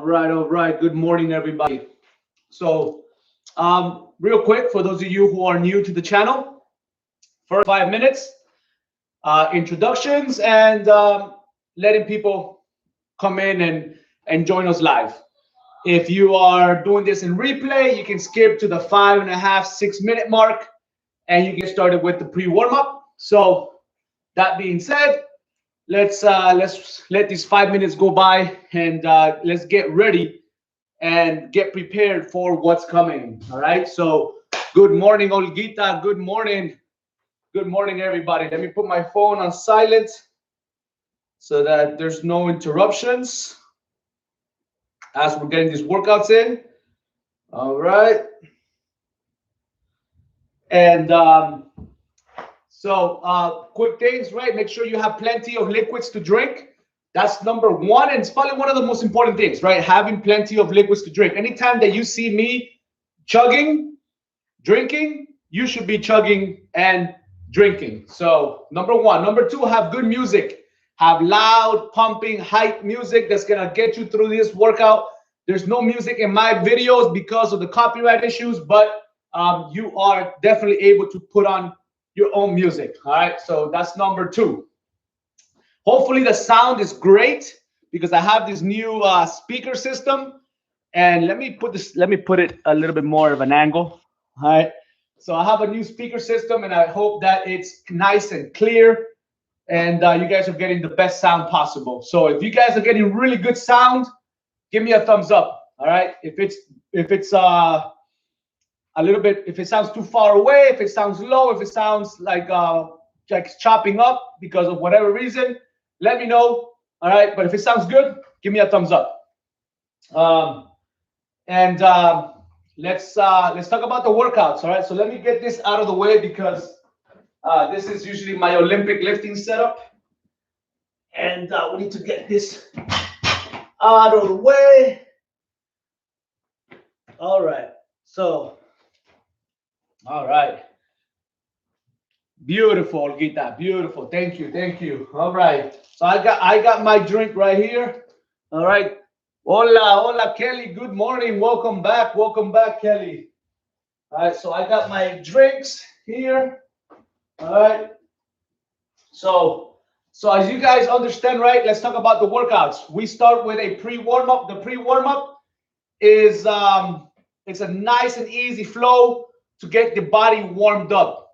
All right. Good morning, everybody. So, real quick, for those of you who are new to the channel, first 5 minutes, introductions, and letting people come in and join us live. If you are doing this in replay, you can skip to the 5.5, 6 minute mark, and you get started with the pre-warm up. So, that being said, let's let these 5 minutes go by, and let's get ready and get prepared for what's coming. All right. So good morning, Olguita. Good morning. Good morning, everybody. Let me put my phone on silent so that there's no interruptions as we're getting these workouts in. All right. And quick things, right? Make sure you have plenty of liquids to drink. That's number one, and it's probably one of the most important things, right? Having plenty of liquids to drink. Anytime that you see me chugging, drinking, you should be chugging and drinking. So number one. Number two, have good music. Have loud, pumping, hype music that's gonna get you through this workout. There's no music in my videos because of the copyright issues, but you are definitely able to put on your own music. All right, so that's number two. Hopefully the sound is great because I have this new speaker system. And let me put it a little bit more of an angle. All right. So I have a new speaker system, and I hope that it's nice and clear, and you guys are getting the best sound possible. So if you guys are getting really good sound, give me a thumbs up. All right. If it's a little bit, if it sounds too far away, if it sounds low, if it sounds like it's chopping up because of whatever reason, let me know. All right. But if it sounds good, give me a thumbs up. Let's talk about the workouts. All right. So let me get this out of the way because this is usually my Olympic lifting setup, and we need to get this out of the way. All right. So, all right. Beautiful, Olguita. Beautiful. Thank you. Thank you. All right. So I got my drink right here. All right. Hola, Kelly. Good morning. Welcome back. Welcome back, Kelly. All right. So I got my drinks here. All right. So as you guys understand, right? Let's talk about the workouts. We start with a pre-warm up. The pre-warm up is it's a nice and easy flow to get the body warmed up.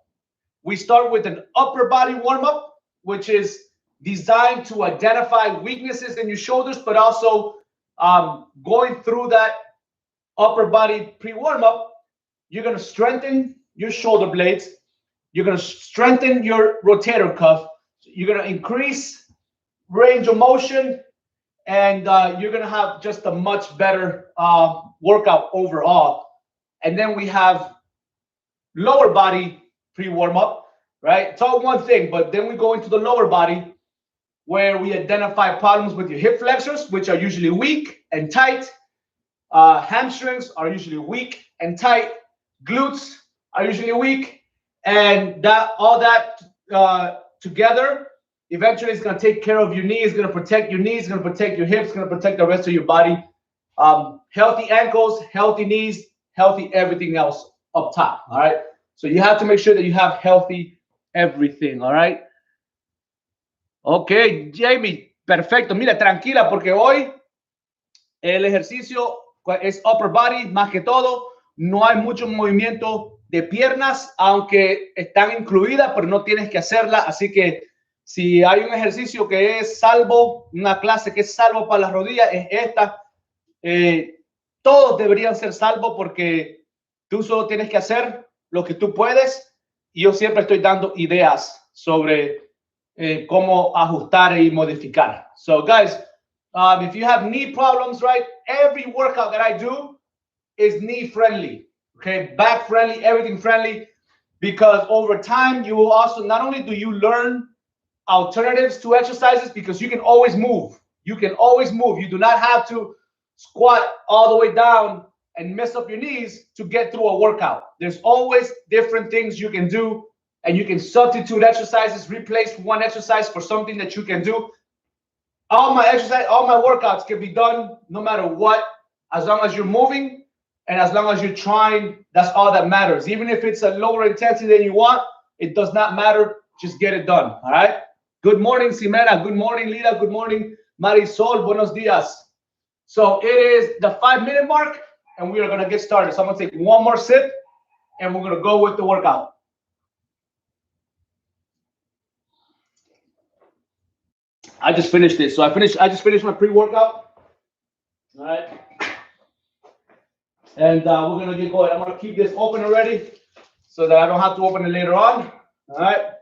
We start with an upper body warm-up, which is designed to identify weaknesses in your shoulders, but also going through that upper body pre-warm-up, you're going to strengthen your shoulder blades. You're going to strengthen your rotator cuff. You're going to increase range of motion, and you're going to have just a much better workout overall. And then we have lower body pre-warm up, right? It's all one thing, but then we go into the lower body where we identify problems with your hip flexors, which are usually weak and tight. Hamstrings are usually weak and tight. Glutes are usually weak, and all that together eventually is going to take care of your knees, going to protect your knees, going to protect your hips, going to protect the rest of your body. Healthy ankles, healthy knees, healthy everything else up top. All right. So you have to make sure that you have healthy everything, all right? Okay, Jamie, perfecto. Mira, tranquila, porque hoy el ejercicio es upper body más que todo. No hay mucho movimiento de piernas, aunque están incluidas, pero no tienes que hacerla. Así que si hay un ejercicio que es salvo, una clase que es salvo para las rodillas, es esta. Todos deberían ser salvo porque tú solo tienes que hacer lo que tú puedes, y yo siempre estoy dando ideas sobre cómo ajustar y modificar. So guys, if you have knee problems, right, every workout that I do is knee friendly, okay, back friendly, everything friendly, because over time you will also, not only do you learn alternatives to exercises, because you can always move. You can always move. You do not have to squat all the way down and mess up your knees to get through a workout. There's always different things you can do, and you can substitute exercises, replace one exercise for something that you can do. All my exercise, all my workouts can be done no matter what, as long as you're moving and as long as you're trying. That's all that matters. Even if it's a lower intensity than you want, it does not matter. Just get it done. All right. Good morning, Ximena. Good morning, Lida. Good morning, Marisol. Buenos dias. So it is the 5-minute mark, and we are going to get started. So I'm going to take one more sip, and we're going to go with the workout. I just finished this. So I just finished my pre-workout. All right. And we're going to get going. I'm going to keep this open already so that I don't have to open it later on. All right.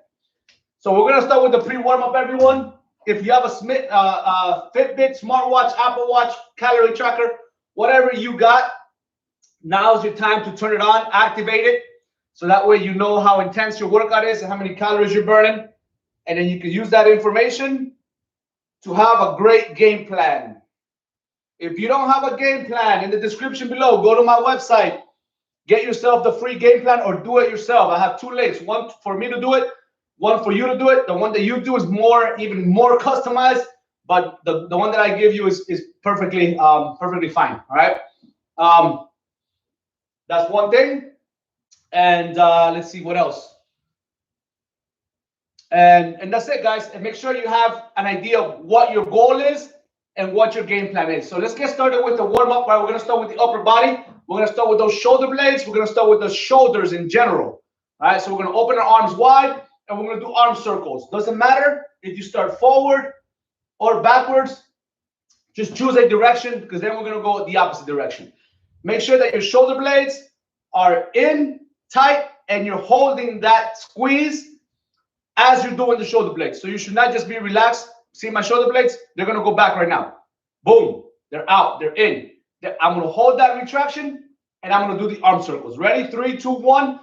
So we're going to start with the pre-warm-up, everyone. If you have a Fitbit, smartwatch, Apple Watch, calorie tracker, whatever you got, now's your time to turn it on, activate it. So that way you know how intense your workout is and how many calories you're burning. And then you can use that information to have a great game plan. If you don't have a game plan, in the description below, go to my website, get yourself the free game plan or do it yourself. I have 2 links, one for me to do it, one for you to do it. The one that you do is even more customized, but the one that I give you is perfectly fine. All right. That's one thing. And let's see what else. And that's it, guys. And make sure you have an idea of what your goal is and what your game plan is. So let's get started with the warm-up. Right, we're going to start with the upper body. We're going to start with those shoulder blades. We're going to start with the shoulders in general. All right, so we're going to open our arms wide, and we're going to do arm circles. Doesn't matter if you start forward or backwards. Just choose a direction, because then we're going to go the opposite direction. Make sure that your shoulder blades are in tight, and you're holding that squeeze as you're doing the shoulder blades. So you should not just be relaxed. See my shoulder blades? They're going to go back right now. Boom. They're out. They're in. I'm going to hold that retraction, and I'm going to do the arm circles. Ready? 3, 2, 1.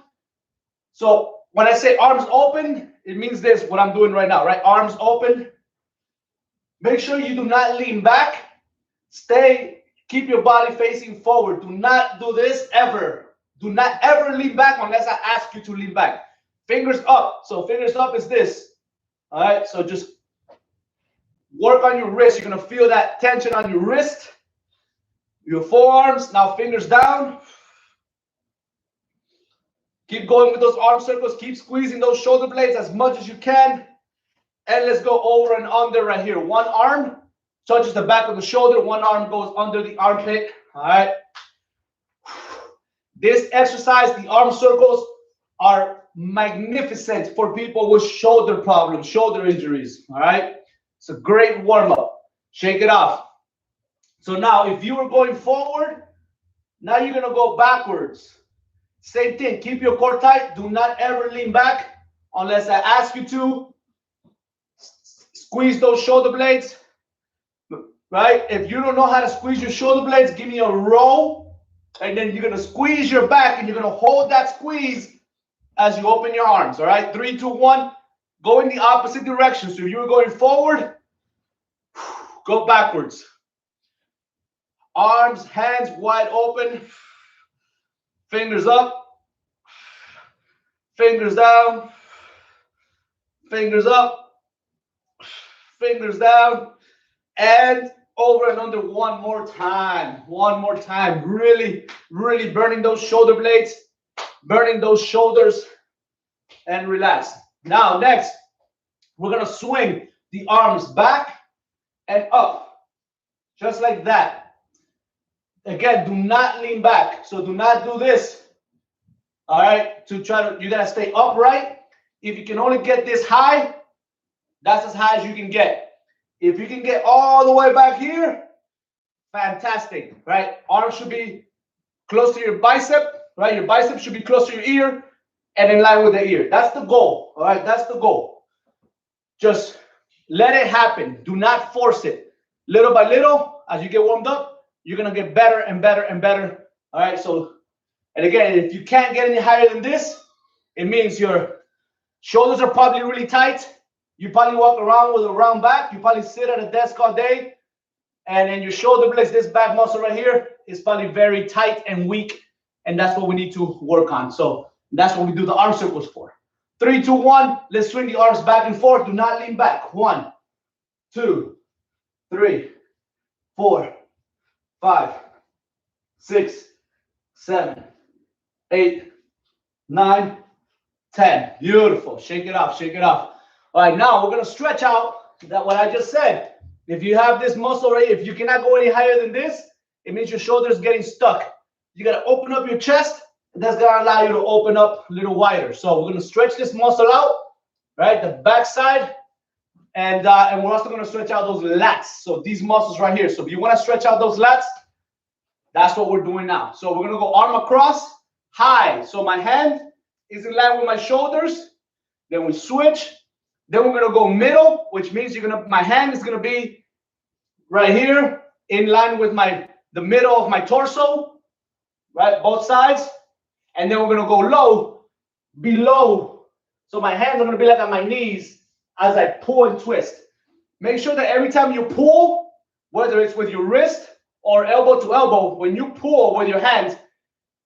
So when I say arms open, it means this, what I'm doing right now, right? Arms open. Make sure you do not lean back. Keep your body facing forward. Do not do this ever. Do not ever lean back unless I ask you to lean back. Fingers up. So fingers up is this. All right. So just work on your wrist. You're going to feel that tension on your wrist. Your forearms. Now fingers down. Keep going with those arm circles. Keep squeezing those shoulder blades as much as you can. And let's go over and under right here. One arm touches the back of the shoulder. One arm goes under the armpit. All right. This exercise, the arm circles, are magnificent for people with shoulder problems, shoulder injuries. All right. It's a great warm-up. Shake it off. So now if you were going forward, now you're going to go backwards. Same thing. Keep your core tight. Do not ever lean back unless I ask you to. Squeeze those shoulder blades. Right? If you don't know how to squeeze your shoulder blades, give me a row. And then you're going to squeeze your back, and you're going to hold that squeeze as you open your arms. All right? 3, 2, 1. Go in the opposite direction. So if you were going forward, go backwards. Arms, hands wide open. Fingers up. Fingers down. Fingers up. Fingers down. And over and under one more time. One more time. Really, really burning those shoulder blades. Burning those shoulders. And relax. Now, next, we're going to swing the arms back and up. Just like that. Again, do not lean back. So do not do this. All right. You got to stay upright. If you can only get this high, that's as high as you can get. If you can get all the way back here, fantastic, right? Arms should be close to your bicep, right? Your bicep should be close to your ear and in line with the ear. That's the goal, all right? That's the goal. Just let it happen. Do not force it. Little by little, as you get warmed up, you're going to get better and better and better, all right? So, and again, if you can't get any higher than this, it means your shoulders are probably really tight. You probably walk around with a round back. You probably sit at a desk all day. And then your shoulder blades, this back muscle right here, is probably very tight and weak. And that's what we need to work on. So that's what we do the arm circles for. 3, 2, 1. Let's swing the arms back and forth. Do not lean back. 1, 2, 3, 4, 5, 6, 7, 8, 9, 10. Beautiful. Shake it off, shake it off. All right, now we're going to stretch out that what I just said. If you have this muscle right here, if you cannot go any higher than this, it means your shoulder is getting stuck. You got to open up your chest, and that's going to allow you to open up a little wider. So we're going to stretch this muscle out, right? The back side. And we're also going to stretch out those lats. So these muscles right here. So if you want to stretch out those lats, that's what we're doing now. So we're going to go arm across, high. So my hand is in line with my shoulders. Then we switch. Then we're going to go middle, which means my hand is going to be right here in line with the middle of my torso, right? Both sides. And then we're going to go low, below. So my hands are going to be like at my knees as I pull and twist. Make sure that every time you pull, whether it's with your wrist or elbow to elbow, when you pull with your hands,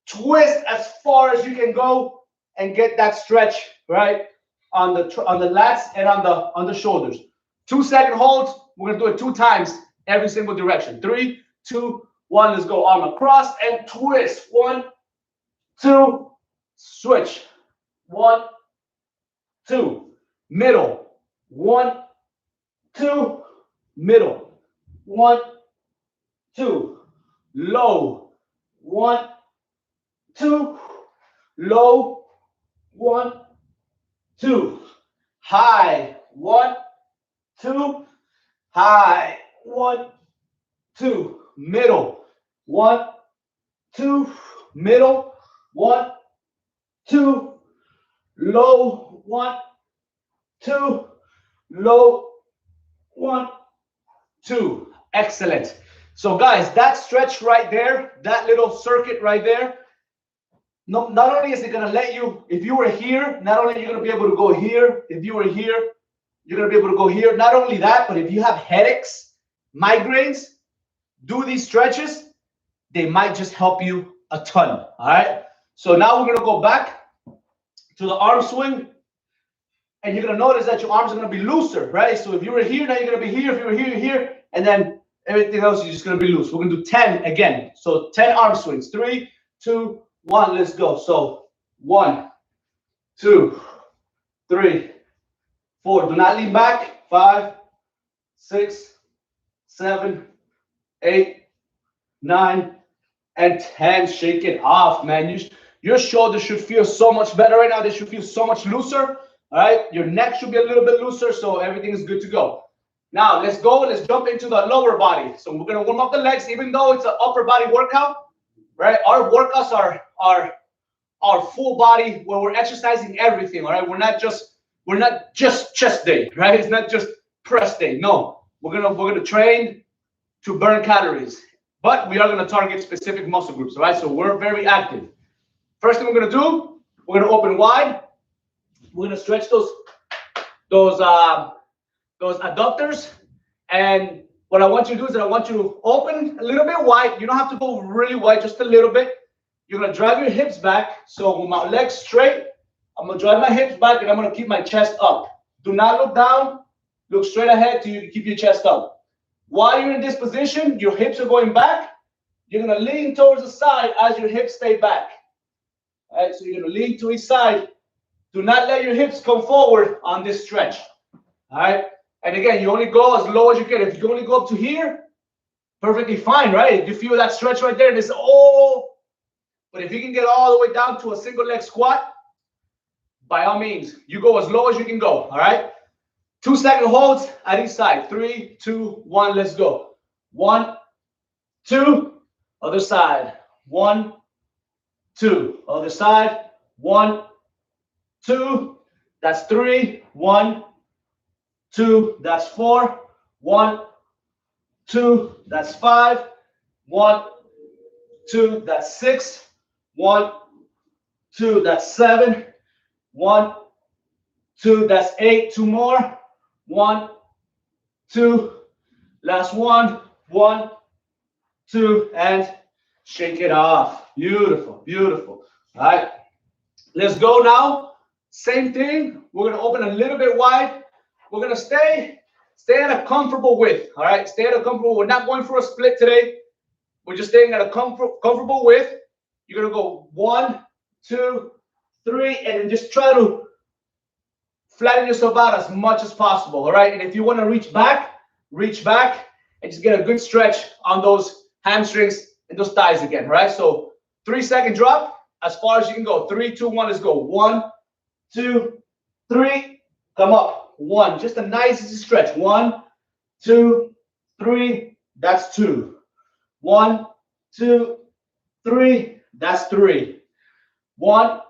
twist as far as you can go and get that stretch, right? On the lats and on the shoulders. 2-second holds. We're gonna do it 2 times, every single direction. 3, 2, 1. Let's go. Arm across and twist. 1, 2. Switch. 1, 2. Middle. 1, 2. Middle. 1, 2. Low. 1, 2. Low. 1, 2. High. 1, 2. High. 1, 2. Middle. 1, 2. Middle. 1, 2. Low. 1, 2. Low. 1, 2. Excellent. So guys, that stretch right there, that little circuit right there, not only is it going to let you, if you were here, not only are you going to be able to go here, if you were here, you're going to be able to go here. Not only that, but if you have headaches, migraines, do these stretches, they might just help you a ton. All right. So now we're going to go back to the arm swing. And you're going to notice that your arms are going to be looser, right? So if you were here, now you're going to be here. If you were here, you're here. And then everything else is just going to be loose. We're going to do 10 again. So 10 arm swings. 3, 2, 1. Let's go. So 1, 2, 3, 4. Do not lean back. 5, 6, 7, 8, 9, and 10. Shake it off, man. Your shoulders should feel so much better right now. They should feel so much looser. All right, your neck should be a little bit looser, so everything is good to go. Now let's go. Let's jump into the lower body. So we're gonna warm up the legs, even though it's an upper body workout, right? Our workouts are full body where we're exercising everything. All right, we're not just chest day, right? It's not just press day. No, we're gonna train to burn calories, but we are gonna target specific muscle groups. All right, so we're very active. First thing we're gonna do, we're gonna open wide. We're gonna stretch those adductors, and what I want you to do is that I want you to open a little bit wide. You don't have to go really wide, just a little bit. You're gonna drive your hips back. So with my legs straight, I'm gonna drive my hips back, and I'm gonna keep my chest up. Do not look down. Look straight ahead till you keep your chest up. While you're in this position, your hips are going back. You're gonna lean towards the side as your hips stay back. All right, so you're gonna lean to each side. Do not let your hips come forward on this stretch. All right. And again, you only go as low as you can. If you only go up to here, perfectly fine, right? If you feel that stretch right there, and it's but if you can get all the way down to a single leg squat, by all means, you go as low as you can go. All right. 2-second holds at each side. 3, 2, 1. Let's go. 1, 2. Other side. 1, 2. Other side. 1, 2, that's 3, 1, 2, that's 4, 1, 2, that's 5, 1, 2, that's 6, 1, 2, that's 7, 1, 2, that's 8, 2 more, 1, 2, last 1, 1, 2, and shake it off. Beautiful, beautiful. All right, let's go now. Same thing. We're going to open a little bit wide. We're going to stay Stay at a comfortable width, all right? Stay at a comfortable, we're not going for a split today. We're just staying at a comfortable width. You're gonna go 1, 2, 3, and then just try to flatten yourself out as much as possible, all right? And if you wanna reach back, and just get a good stretch on those hamstrings and those thighs again, right? So 3-second drop, as far as you can go. 3, 2, 1, let's go. 1, 2, 3, come up. 1, just a nice easy stretch. 1, 2, 3, that's 2. 1, 2, 3, that's 3. 1,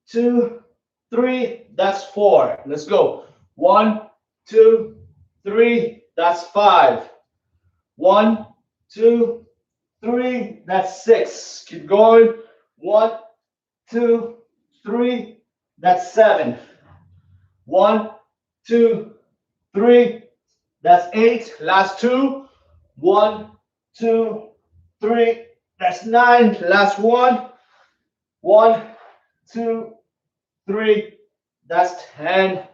2, 3, that's 4. Let's go. 1, 2, 3, that's 5. 1, 2, 3, that's 6. Keep going. 1, 2, 3, that's 7. 1, 2, 3, that's 8. Last 2. 1, 2, 3, that's 9. Last 1. 1, 2, 3, that's 10.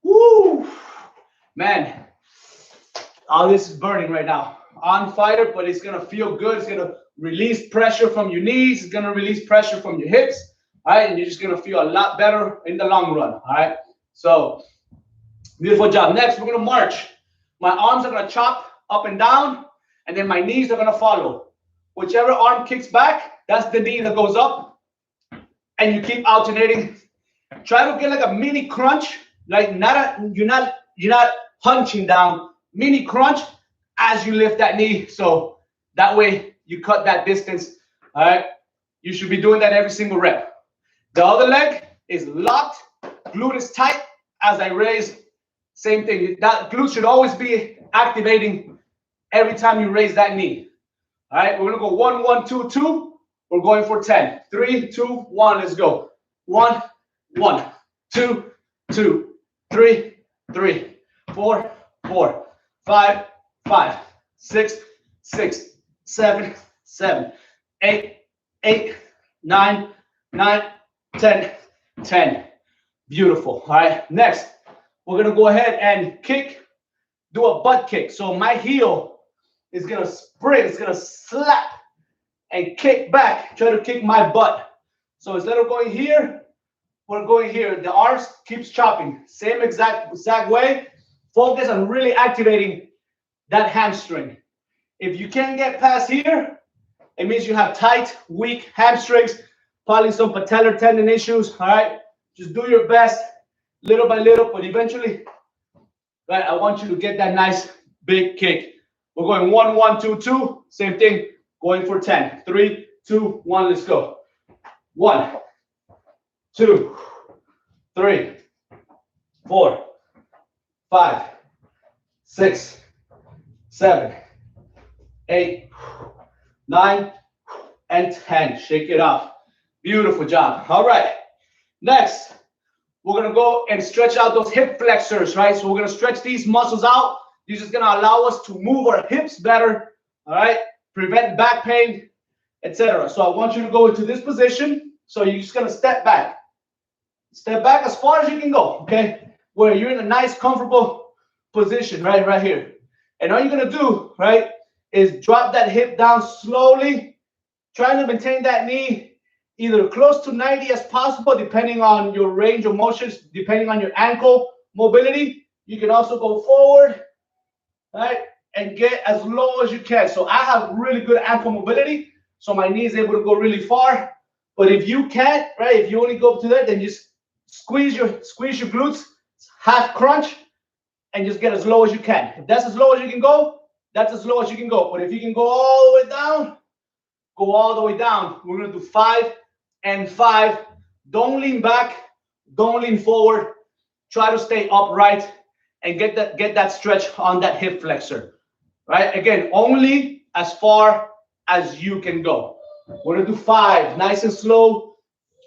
Woo! Man, all this is burning right now. On fire, but it's gonna feel good. It's gonna release pressure from your knees. It's gonna release pressure from your hips. All right, and you're just gonna feel a lot better in the long run. All right, so beautiful job. Next, we're gonna march. My arms are gonna chop up and down, and then my knees are gonna follow. Whichever arm kicks back, that's the knee that goes up, and you keep alternating. Try to get like a mini crunch, like you're not punching down. Mini crunch as you lift that knee, so that way you cut that distance. All right, you should be doing that every single rep. The other leg is locked, glute is tight as I raise. Same thing, that glute should always be activating every time you raise that knee. All right, we're gonna go 1, 1, 2, 2. We're going for 10. 3, 2, 1, let's go. 1, 1, 2, 2, 3, 3, 4, 4, 5, 5, 6, 6, 7, 7, 8, 8, 9, 9, 10, 10. Beautiful. All right. Next, we're gonna go ahead and kick, do a butt kick. So my heel is gonna spring, it's gonna slap and kick back, try to kick my butt. So instead of going here, we're going here. The arms keeps chopping. Same exact way. Focus on really activating that hamstring. If you can't get past here, it means you have tight, weak hamstrings, probably some patellar tendon issues. All right, just do your best, little by little, but eventually, right, I want you to get that nice big kick. We're going 1, 1, 2, 2. Same thing, going for 10. 3, 2, 1, let's go. 1, 2, 3, 4, 5, 6, 7, 8, 9, and 10. Shake it off. Beautiful job. All right. Next, we're going to go and stretch out those hip flexors, right? So we're going to stretch these muscles out. This is going to allow us to move our hips better, all right? Prevent back pain, etc. So I want you to go into this position. So you're just going to step back. Step back as far as you can go, okay? Where you're in a nice, comfortable position, right here. And all you're going to do, right, is drop that hip down slowly, trying to maintain that knee either close to 90 as possible, depending on your range of motions, depending on your ankle mobility. You can also go forward, right, and get as low as you can. So I have really good ankle mobility, so my knee is able to go really far. But if you can't, right, if you only go up to that, then just squeeze your glutes, half crunch, and just get as low as you can. If that's as low as you can go, that's as low as you can go. But if you can go all the way down, go all the way down. We're going to do 5 and 5. Don't lean back. Don't lean forward. Try to stay upright and get that stretch on that hip flexor. Right? Again, only as far as you can go. We're going to do 5. Nice and slow.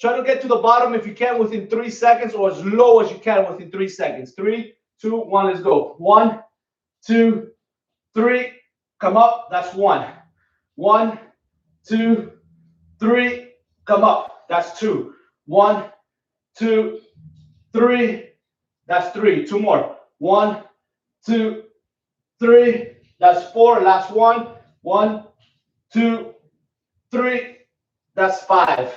Try to get to the bottom if you can within 3 seconds, or as low as you can within 3 seconds. 3, 2, 1, let's go. 1, 2, 3. Come up. That's 1. 1, 2, 3. Come up. That's 2. 1, 2, 3. That's 3. 2 more. 1, 2, 3. That's 4. Last one. 1, 2, 3. That's 5.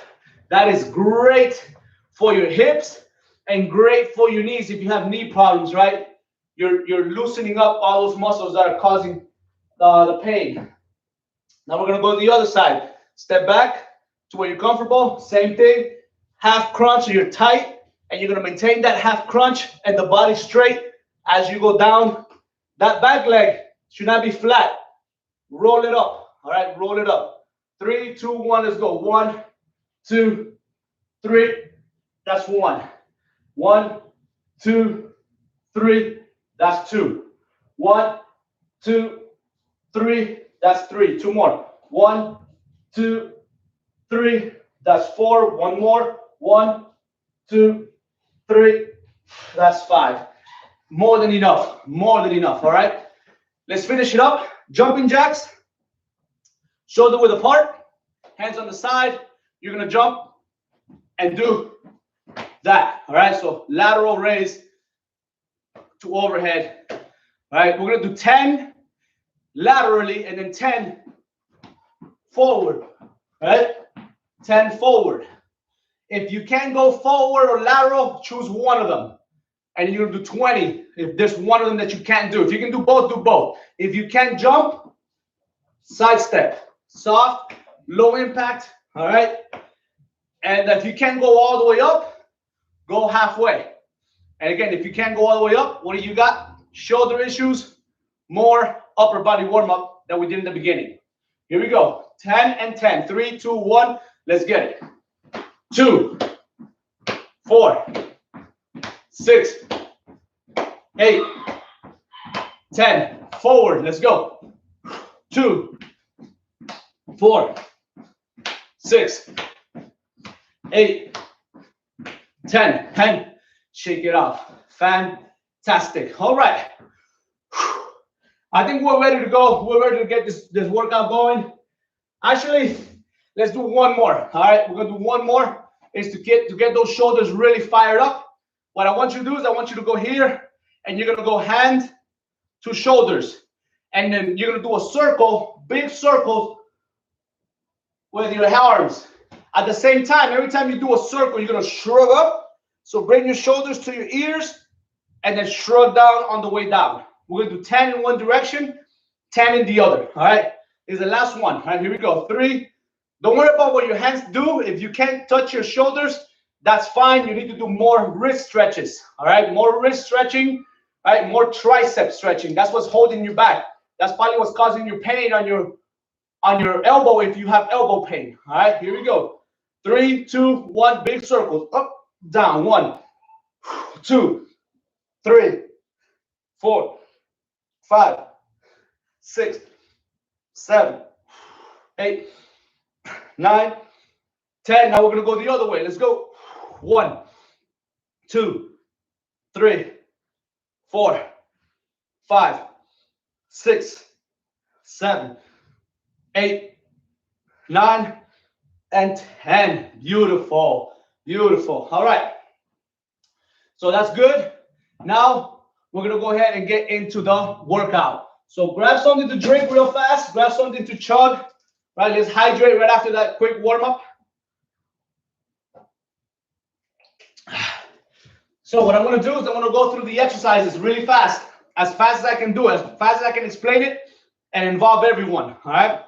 That is great for your hips and great for your knees if you have knee problems, right? You're loosening up all those muscles that are causing the pain. Now we're going to go to the other side. Step back to where you're comfortable. Same thing. Half crunch, so you're tight, and you're going to maintain that half crunch and the body straight as you go down. That back leg should not be flat. Roll it up. All right, roll it up. 3, 2, 1, let's go. 1, 2, 3. That's 1. 1, 2, 3. That's 2. 1, 2, 3. That's 3. 2 more. 1, 2, 3. That's 4. 1 more. 1, 2, 3. That's 5. More than enough. More than enough. All right. Let's finish it up. Jumping jacks. Shoulder width apart. Hands on the side. You're going to jump and do that. All right. So lateral raise to overhead. All right. We're going to do 10 laterally and then 10 forward. All right. 10 forward. If you can't go forward or lateral, choose one of them. And you're going to do 20 if there's one of them that you can't do. If you can do both, do both. If you can't jump, side step. Soft, low impact. All right. And if you can't go all the way up, go halfway. And again, if you can't go all the way up, what do you got? Shoulder issues, more upper body warm-up that we did in the beginning. Here we go. 10 and 10. 3, 2, 1. Let's get it. 2, 4, 6, 8, 10. Forward. Let's go. 2, 4, 6, 8, 10. 10. Shake it off. Fantastic. All right. I think we're ready to go. We're ready to get this workout going. Actually, let's do one more. All right, we're gonna do one more. Is to get those shoulders really fired up. What I want you to do is I want you to go here, and you're gonna go hand to shoulders, and then you're gonna do a circle, big circles with your arms. At the same time, every time you do a circle, you're gonna shrug up. So bring your shoulders to your ears, and then shrug down on the way down. We're gonna do 10 in one direction, 10 in the other. All right. This is the last one. All right, here we go. 3. Don't worry about what your hands do. If you can't touch your shoulders, that's fine. You need to do more wrist stretches. All right, more wrist stretching. All right, more tricep stretching. That's what's holding you back. That's probably what's causing you pain on your elbow if you have elbow pain. All right, here we go. 3, 2, 1. Big circles. Up, down. 1, 2, 3, 4, 5, 6, 7, 8, 9, 10. Now we're going to go the other way. Let's go. 1, 2, 3, 4, 5, 6, 7, 8, 9, and 10. Beautiful. Beautiful. All right. So that's good. Now we're going to go ahead and get into the workout. So grab something to drink real fast. Grab something to chug. Right, let's hydrate right after that quick warm-up. So what I'm going to do is I'm going to go through the exercises really fast as I can do it, as fast as I can explain it and involve everyone. All right.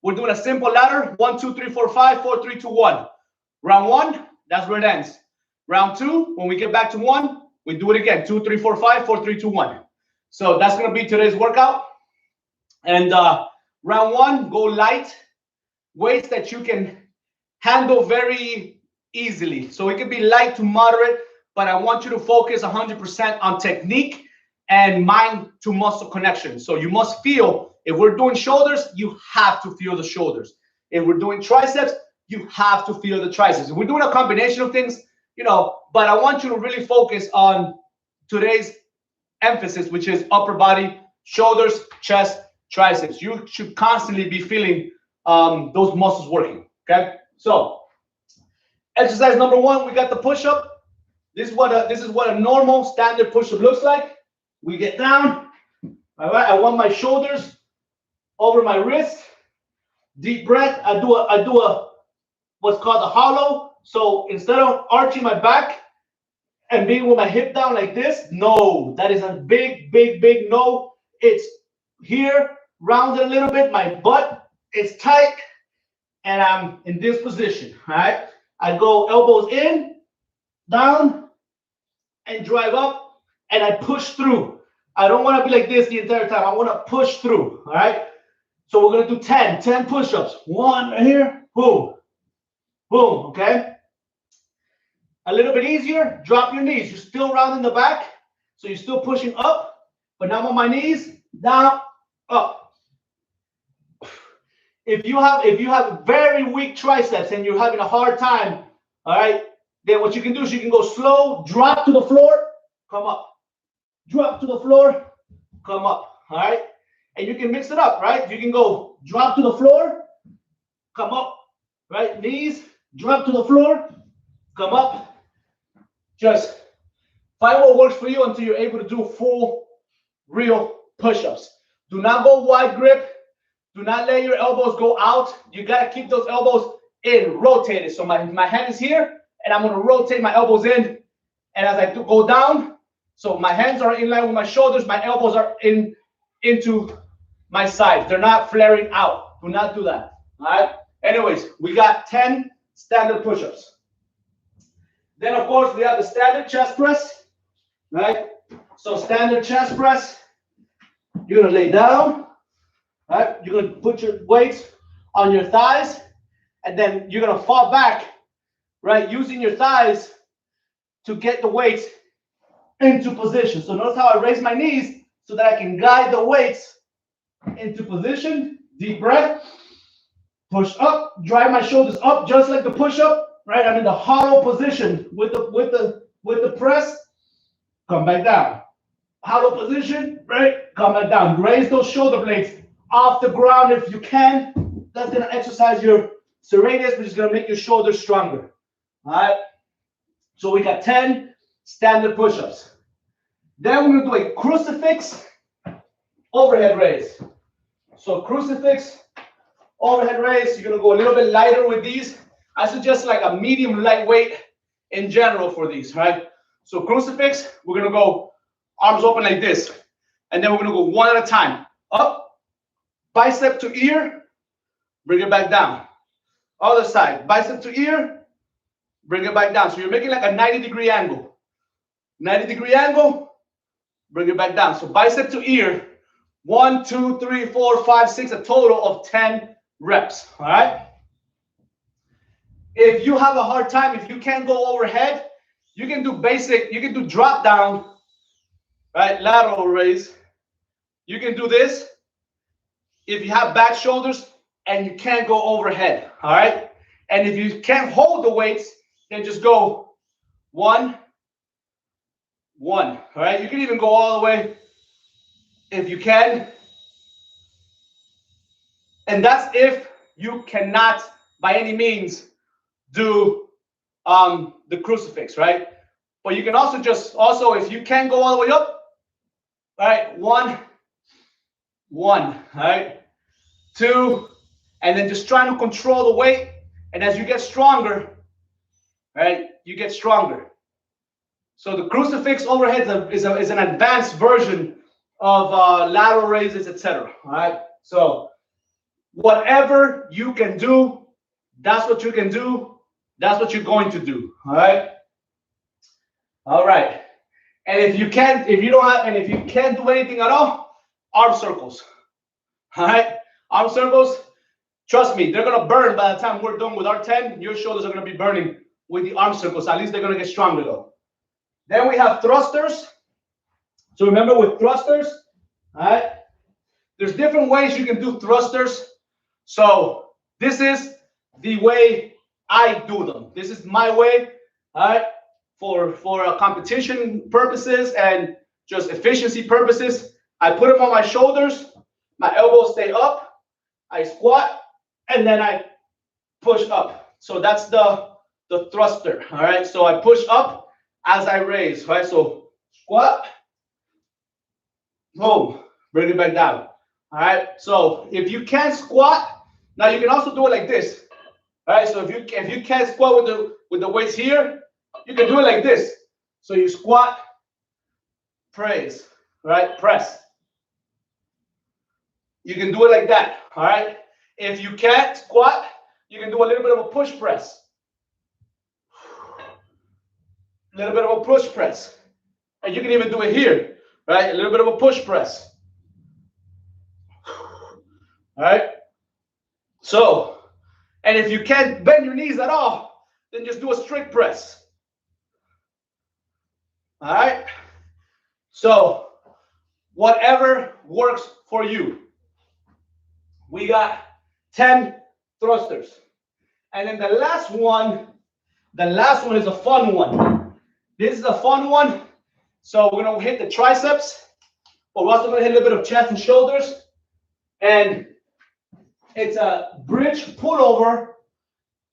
We're doing a simple ladder. 1, 2, 3, 4, 5, 4, 3, 2, 1. Round 1, that's where it ends. Round 2, when we get back to 1, we do it again. 2, 3, 4, 5, 4, 3, 2, 1. So that's going to be today's workout. And round 1, go light weights that you can handle very easily. So it can be light to moderate, but I want you to focus 100% on technique and mind to muscle connection. So you must feel, if we're doing shoulders, you have to feel the shoulders. If we're doing triceps, you have to feel the triceps. If we're doing a combination of things, but I want you to really focus on today's emphasis, which is upper body, shoulders, chest, triceps. You should constantly be feeling those muscles working. Okay. So exercise number 1, we got the push-up. This is what a normal standard push-up looks like. We get down, All right, I want my shoulders over my wrist. Deep breath. I do a what's called a hollow. So instead of arching my back and being with my hip down like this, no, that is a big, big, big no. It's here, rounded a little bit. My butt is tight, and I'm in this position. All right, I go elbows in, down, and drive up, and I push through. I don't want to be like this the entire time. I want to push through. All right. So we're gonna do 10 push-ups. One right here, boom, boom. Okay. A little bit easier. Drop your knees. You're still rounding the back, so you're still pushing up. But now I'm on my knees, down, up. If you have very weak triceps and you're having a hard time, all right, then what you can do is you can go slow, drop to the floor, come up. Drop to the floor, come up, all right? And you can mix it up, right? You can go drop to the floor, come up, right? Knees, drop to the floor, come up. Just find what works for you until you're able to do full, real push-ups. Do not go wide grip. Do not let your elbows go out. You got to keep those elbows in, rotated. So my hand is here, and I'm going to rotate my elbows in. And as I go down, so my hands are in line with my shoulders, my elbows are into my sides. They're not flaring out. Do not do that. All right? Anyways, we got 10 standard push-ups. Then, of course, we have the standard chest press, right? So standard chest press, you're going to lay down, right? You're going to put your weights on your thighs, and then you're going to fall back, right? Using your thighs to get the weights into position. So notice how I raise my knees so that I can guide the weights into position. Deep breath. Push up. Drive my shoulders up just like the push-up. Right? I'm in the hollow position with the press. Come back down. Hollow position. Right? Come back down. Raise those shoulder blades off the ground if you can. That's gonna exercise your serratus, which is gonna make your shoulders stronger. All right. So we got 10 standard push-ups. Then we're gonna do a crucifix overhead raise. So crucifix overhead raise, you're gonna go a little bit lighter with these. I suggest like a medium lightweight in general for these, right? So crucifix, we're gonna go arms open like this. And then we're gonna go one at a time. Up, bicep to ear, bring it back down. Other side, bicep to ear, bring it back down. So you're making like a 90-degree angle. 90-degree angle, bring it back down. So bicep to ear, 1, 2, 3, 4, 5, 6, a total of 10 reps, all right? If you have a hard time, if you can't go overhead, you can do basic, you can do drop down, right? Lateral raise. You can do this if you have back shoulders and you can't go overhead, all right? And if you can't hold the weights, then just go 1, 1, all right? You can even go all the way if you can. And that's if you cannot, by any means, do the crucifix, right? But you can also if you can go all the way up, all right, 1, 1, all right, 2, and then just trying to control the weight. And as you get stronger, right, you get stronger. So the crucifix overhead is an advanced version of lateral raises, etc. All right. So whatever you can do, that's what you can do. That's what you're going to do. All right. All right. And if you can't do anything at all, arm circles. All right. Arm circles. Trust me, they're gonna burn by the time we're done with our 10. Your shoulders are gonna be burning with the arm circles. At least they're gonna get stronger though. Then we have thrusters. So remember with thrusters, all right, there's different ways you can do thrusters. So this is the way I do them. This is my way, all right, for competition purposes and just efficiency purposes. I put them on my shoulders, my elbows stay up, I squat, and then I push up. So that's the thruster, all right? So I push up as I raise, right? So squat, boom, bring it back down. All right. So if you can't squat, now you can also do it like this. All right. So if you can't squat with the weights here, you can do it like this. So you squat, praise, right? Press. You can do it like that. All right. If you can't squat, you can do a little bit of a push press. A little bit of a push press. And you can even do it here, right? A little bit of a push press. All right. So, and if you can't bend your knees at all, then just do a strict press. All right. So, whatever works for you. We got 10 thrusters. And then the last one is a fun one. This is a fun one. So we're going to hit the triceps, but we're also going to hit a little bit of chest and shoulders. And it's a bridge pullover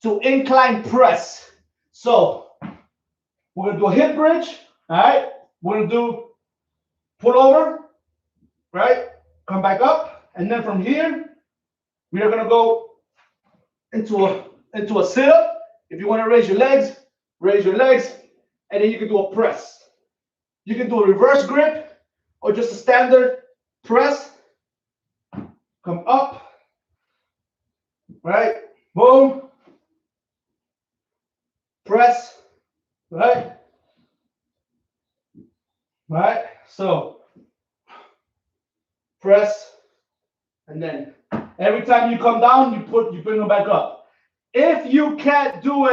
to incline press. So we're going to do a hip bridge. All right. We're going to do pullover, right? Come back up. And then from here, we are going to go into a sit-up. If you want to raise your legs, and then you can do a press. You can do a reverse grip or just a standard press. Come up, right? Boom. Press, right? Right? So, press, and then every time you come down, you bring them back up. If you can't do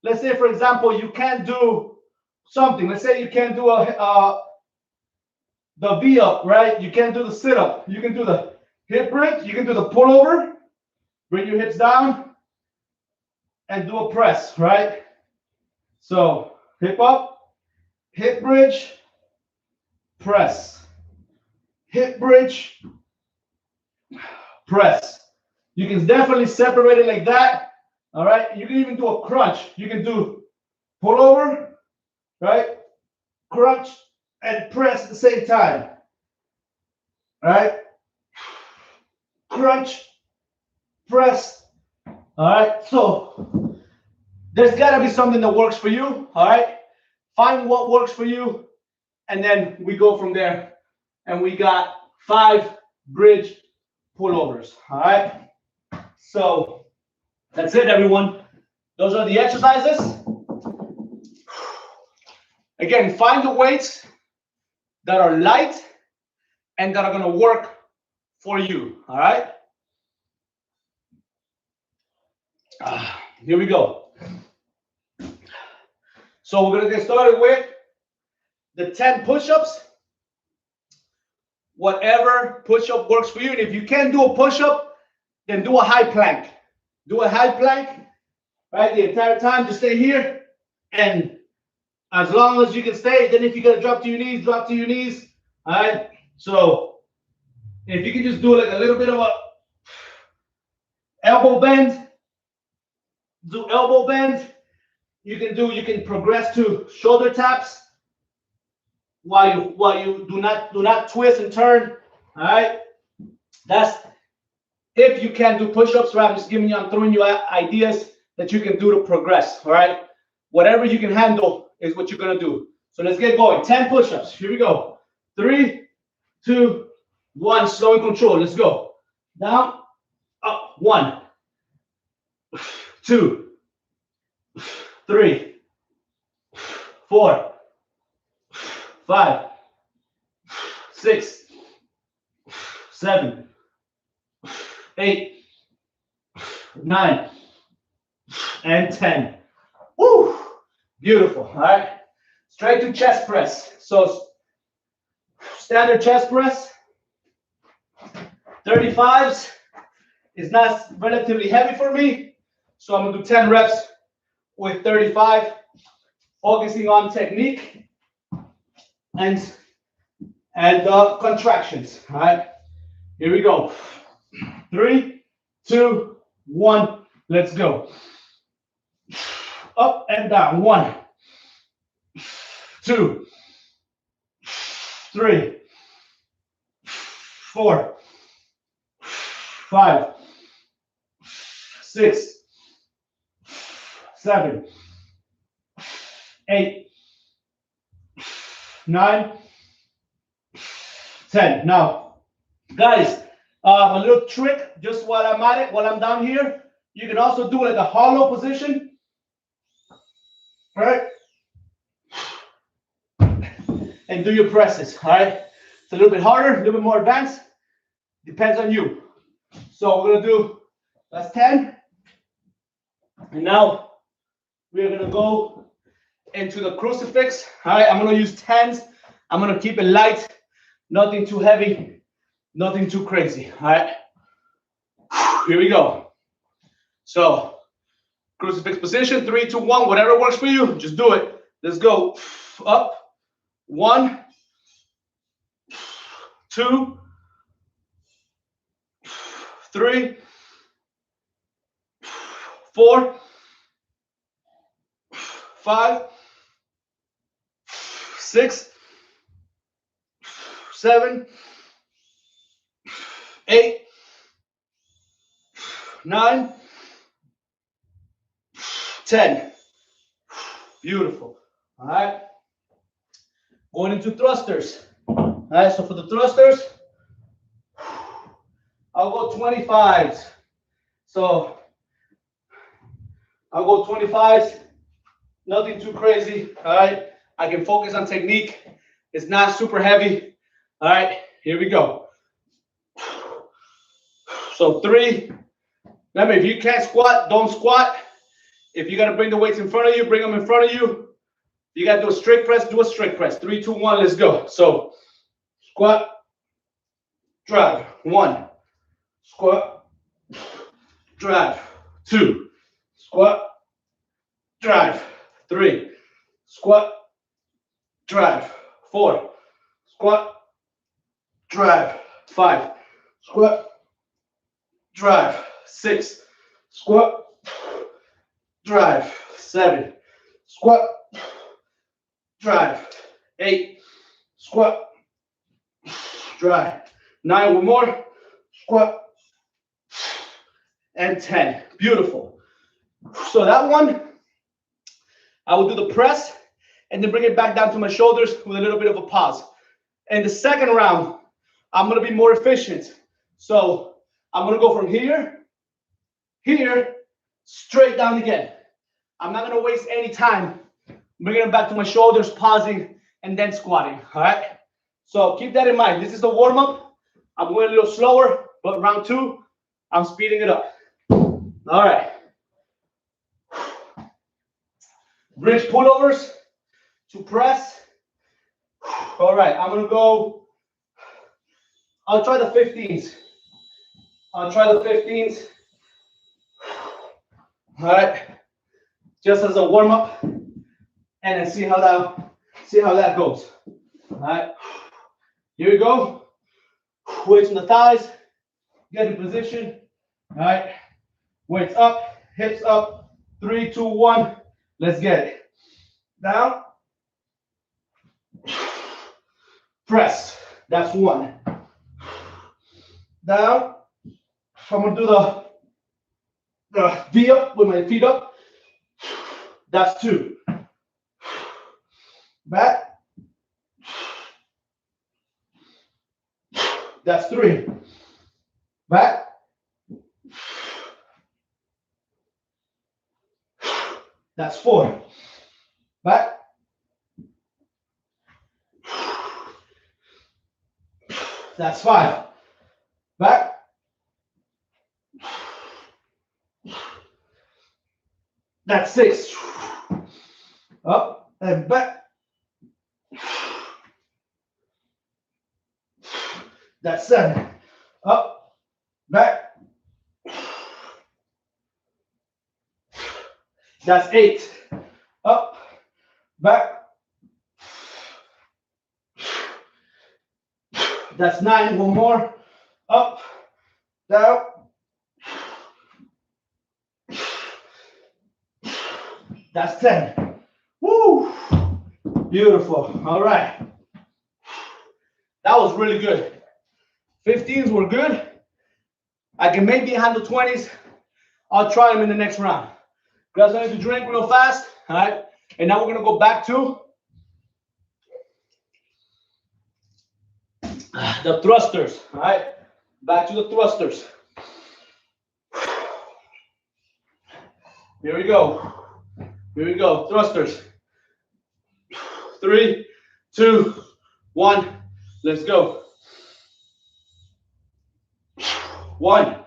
let's say for example, you can't do something. Let's say you can't do the V up, right? You can't do the sit up. You can do the hip bridge. You can do the pullover. Bring your hips down and do a press, right? So hip up, hip bridge, press, hip bridge, press. You can definitely separate it like that. All right. You can even do a crunch. You can do pullover, right? Crunch and press at the same time. All right. Crunch, press. All right. So there's got to be something that works for you. All right. Find what works for you. And then we go from there. And we got 5 bridge pullovers. All right. So that's it, everyone. Those are the exercises. Again, find the weights that are light and that are going to work for you. All right. Here we go. So we're going to get started with the 10 push-ups. Whatever push-up works for you. And if you can't do a push-up, then do a high plank. Do a high plank, right? The entire time, just stay here. And as long as you can stay, then if you got to drop to your knees, drop to your knees. All right. So if you can just do like a little bit of a elbow bend, do elbow bend. You can progress to shoulder taps while you do not twist and turn. All right. That's if you can do push-ups, right? I'm throwing you ideas that you can do to progress. All right. Whatever you can handle is what you're gonna do. So let's get going. 10 push-ups. Here we go. 3, 2, 1. Slow and control. Let's go. Down, up. 1, 2, 3, 4, 5, 6, 7, 8, 9, and 10. Woo! Beautiful. All right. Straight to chest press. So standard chest press. 35s is not relatively heavy for me. So I'm going to do 10 reps with 35, focusing on technique and contractions. All right. Here we go. 3, 2, 1. Let's go. Up and down. 1, 2, 3, 4, 5, 6, 7, 8, 9, 10. Now, guys, a little trick, just while I'm at it, while I'm down here, you can also do like a hollow position, right? And do your presses, all right? It's a little bit harder, a little bit more advanced, depends on you. So we're gonna do, that's 10. And now we're gonna go into the crucifix, all right? I'm gonna use 10s. I'm gonna keep it light, nothing too heavy, nothing too crazy, all right? Here we go. So, crucifix position, 3, 2, 1, whatever works for you, just do it. Let's go. Up. 1, 2, 3, 4, 5, 6, 7, 8, 9, 10. Beautiful. All right. Going into thrusters. All right, so for the thrusters, I'll go 25s. So I'll go 25s, nothing too crazy. All right, I can focus on technique. It's not super heavy. All right, here we go. So 3. Remember, if you can't squat, don't squat. If you got to bring the weights in front of you, bring them in front of you. You got to do a strict press, do a strict press. 3, 2, 1, let's go. So squat, drive. 1, squat, drive. 2, squat, drive. 3, squat, drive. 4, squat, drive. 5, squat, drive. 6, squat, drive. 7, squat, drive. 8, squat, drive. 9, one more, squat, and 10. Beautiful. So that one, I will do the press and then bring it back down to my shoulders with a little bit of a pause. And the second round, I'm going to be more efficient. So I'm going to go from here, straight down again. I'm not going to waste any time bringing it back to my shoulders, pausing, and then squatting, all right? So keep that in mind. This is the warm-up. I'm going a little slower, but round 2, I'm speeding it up. All right. Bridge pullovers to press. All right, I'm going to go. I'll try the 15s. All right. Just as a warm-up, and then see how that goes. All right. Here we go. Weights on the thighs. Get in position. All right. Weights up, hips up. 3, 2, 1. Let's get it. Down. Press. That's 1. Down. I'm going to do the V up with my feet up. That's 2. Back. That's 3. Back. That's 4. Back. That's 5. Back. That's 6. Up and back. That's 7. Up, back. That's 8. Up, back. That's 9. One more. Up, down. That's 10. Woo! Beautiful. All right. That was really good. 15s were good. I can maybe handle 20s. I'll try them in the next round. Grab something to drink real fast. All right. And now we're going to go back to the thrusters. All right. Back to the thrusters. Here we go. Here we go. Thrusters. 3, 2, 1. Let's go. 1,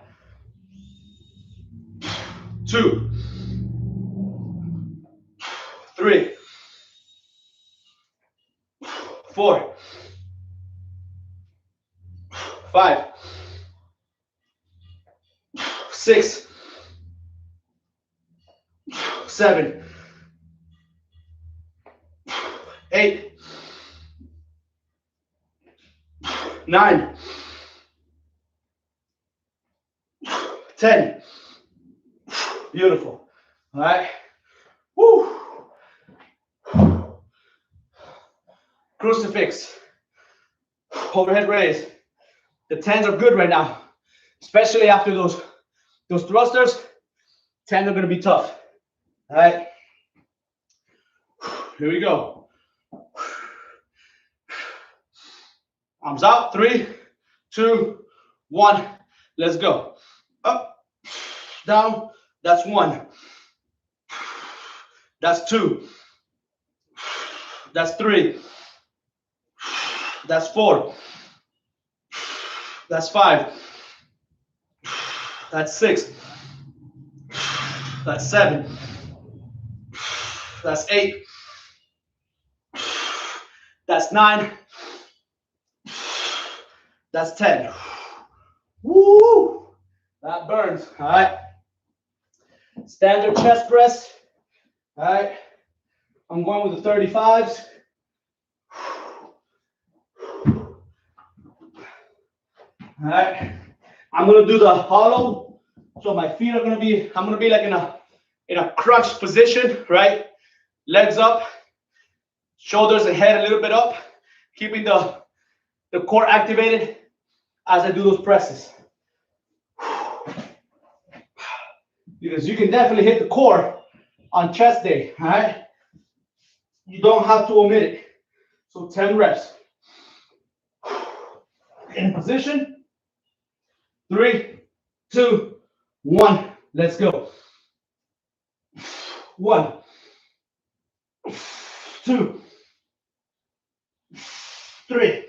2, 3, 4, 5, 6, 7, 8, 9, 10. Beautiful. All right. Woo. Crucifix. Overhead raise. The 10s are good right now, especially after those thrusters. 10s are going to be tough. All right. Here we go. Arms out. 3, 2, 1. Let's go. Up, down. That's 1. That's 2. That's 3. That's 4. That's 5. That's 6. That's 7. That's 8. That's 9. That's 10. Woo! That burns. All right. Standard chest press. All right. I'm going with the 35s. All right. I'm gonna do the hollow. So my feet are gonna be. I'm gonna be like in a crunch position, right? Legs up, shoulders and head a little bit up, keeping the core activated as I do those presses. Because you can definitely hit the core on chest day, all right? You don't have to omit it. So 10 reps. In position. 3, 2, 1. Let's go. 1, 2, 3,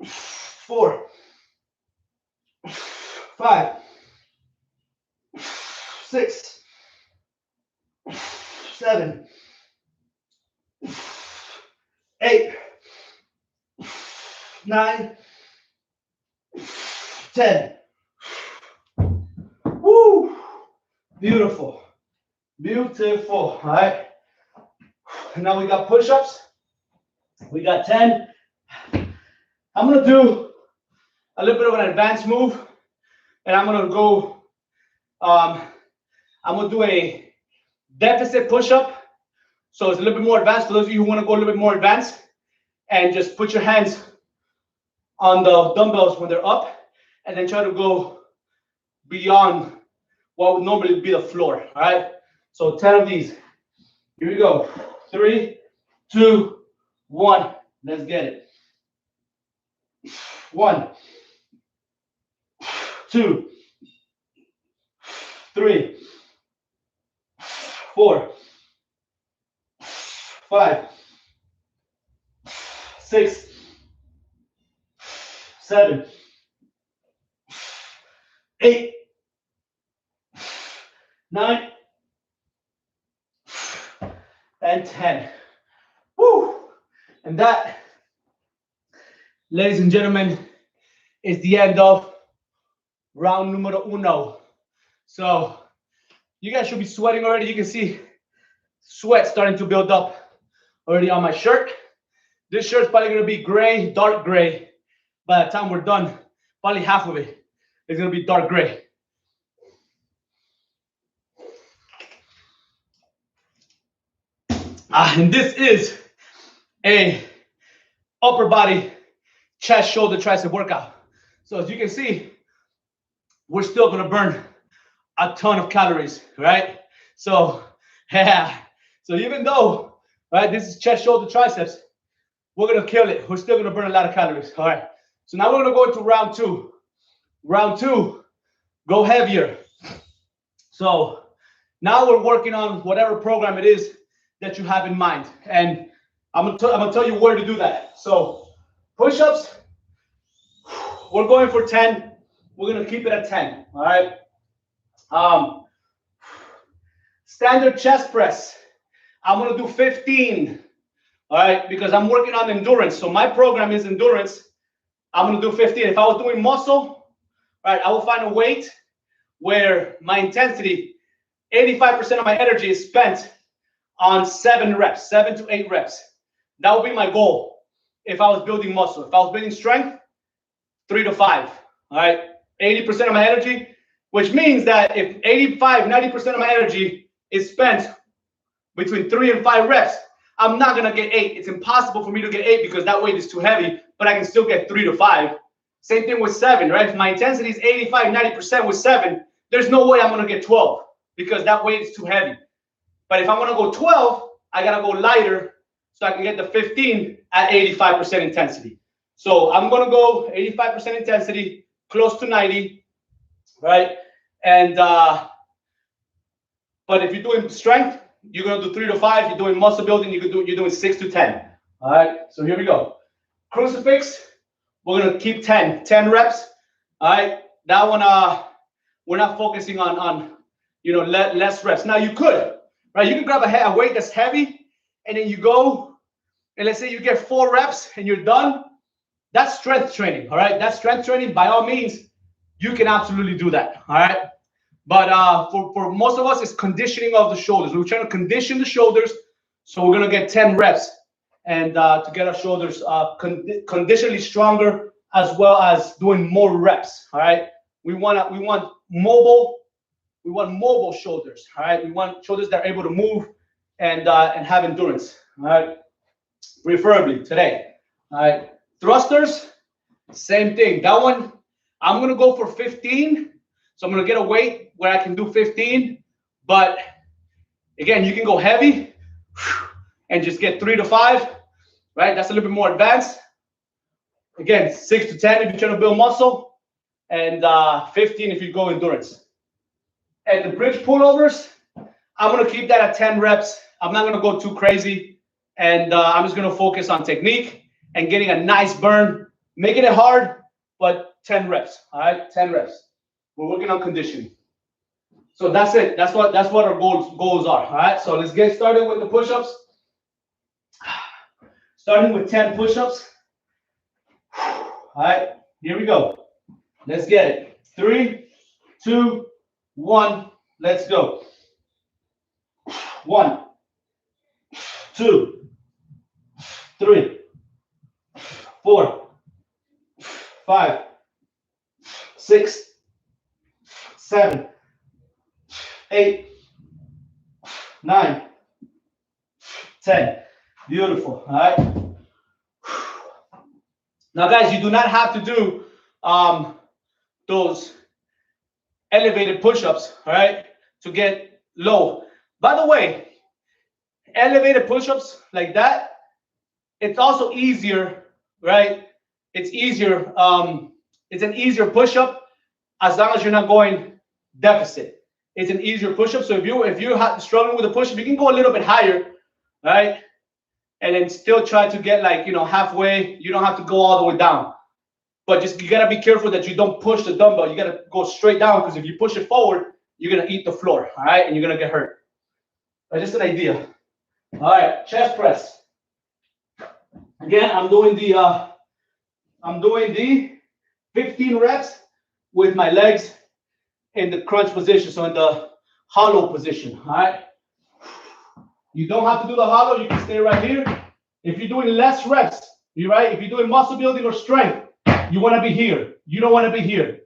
4, 5, 6, 7, 8, 9, 10. Woo! Beautiful. Beautiful. All right. And now we got push-ups. We got 10. I'm going to do a little bit of an advanced move. And I'm going to go, I'm going to do a deficit push-up. So it's a little bit more advanced for those of you who want to go a little bit more advanced. And just put your hands on the dumbbells when they're up. And then try to go beyond what would normally be the floor. All right. So 10 of these. Here we go. 3, 2, 1. Let's get it. 1, 2, 3, 4, 5, 6, 7, 8, 9, and 10. Woo! And that, ladies and gentlemen, is the end of round numero uno. So you guys should be sweating already. You can see sweat starting to build up already on my shirt. This shirt's probably going to be gray, dark gray. By the time we're done, probably half of it is going to be dark gray. And this is a upper body chest, shoulder, tricep workout. So as you can see, we're still gonna burn a ton of calories, right? So yeah, so even though, right, this is chest, shoulder, triceps, we're gonna kill it. We're still gonna burn a lot of calories. All right. So now we're gonna go into round two. Round two, go heavier. So now we're working on whatever program it is that you have in mind, and I'm gonna tell you where to do that. So push-ups, we're going for 10. We're gonna keep it at 10. All right. Standard chest press, I'm gonna do 15. All right, because I'm working on endurance. So my program is endurance. I'm gonna do 15. If I was doing muscle, right, I will find a weight where my intensity, 85% of my energy is spent on 7 reps, 7 to 8 reps. That would be my goal if I was building muscle. If I was building strength, 3 to 5. All right, 80% of my energy, which means that if 85, 90% of my energy is spent between 3 and 5 reps, I'm not gonna get 8. It's impossible for me to get 8 because that weight is too heavy, but I can still get 3 to 5. Same thing with 7, right? If my intensity is 85, 90% with 7, there's no way I'm gonna get 12 because that weight is too heavy. But if I wanna go 12, I gotta go lighter so I can get the 15 at 85% intensity. So I'm gonna go 85% intensity, close to 90, right? And but if you're doing strength, you're gonna do 3 to 5. If you're doing muscle building, you're doing 6 to 10. All right. So here we go. Crucifix. We're gonna keep 10 reps. All right. That one, we're not focusing on less reps. Now you could, right? You can grab a weight that's heavy, and then you go, and let's say you get 4 reps and you're done. That's strength training. All right. That's strength training. By all means, you can absolutely do that. All right. But for most of us, it's conditioning of the shoulders. We're trying to condition the shoulders, so we're gonna get 10 reps, and to get our shoulders conditionally stronger, as well as doing more reps. All right, we want mobile shoulders. All right, we want shoulders that are able to move and have endurance. All right, preferably today. All right, thrusters, same thing. That one, I'm gonna go for 15. So I'm gonna get a weight where I can do 15, but again, you can go heavy and just get 3 to 5, right? That's a little bit more advanced. Again, 6 to 10 if you're trying to build muscle, and 15 if you go endurance. And the bridge pullovers, I'm gonna keep that at 10 reps. I'm not gonna go too crazy, and I'm just gonna focus on technique and getting a nice burn, making it hard, but 10 reps. All right, 10 reps. We're working on conditioning. So that's it. That's what our goals are. All right. So let's get started with the push-ups. Starting with 10 push-ups. All right. Here we go. Let's get it. 3, 2, 1. Let's go. 1, 2, 3, 4, 5, 6, 7, 8, 9, 10. Beautiful. All right. Now, guys, you do not have to do those elevated push-ups, all right, to get low. By the way, elevated push-ups like that, it's also easier, right? It's easier. It's an easier push-up as long as you're not going deficit. It's an easier push-up. So if you're struggling with a push-up, you can go a little bit higher, right? And then still try to get halfway. You don't have to go all the way down. But just you gotta be careful that you don't push the dumbbell. You gotta go straight down, because if you push it forward, you're gonna eat the floor, all right? And you're gonna get hurt. But just an idea. All right, chest press. Again, I'm doing the 15 reps with my legs in the crunch position, so in the hollow position. All right. You don't have to do the hollow. You can stay right here. If you're doing less reps, you're right. If you're doing muscle building or strength, you want to be here. You don't want to be here.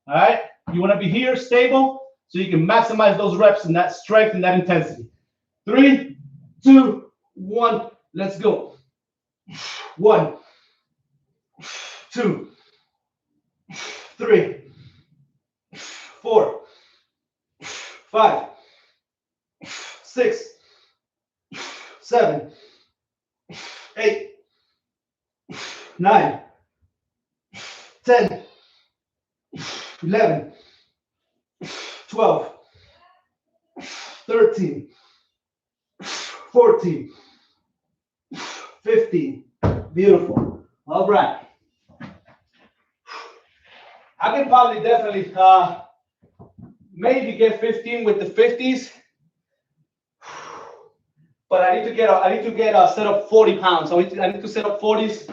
All right. You want to be here, stable, so you can maximize those reps and that strength and that intensity. 3, 2, 1. Let's go. 1, 2, 3, 4, 5, 6, 7, 8, 9, 10, 11, 12, 13, 14, 15. Beautiful. All right. I can probably definitely maybe get 15 with the 50s, but I need to get set up 40 pounds. So I need to set up 40s.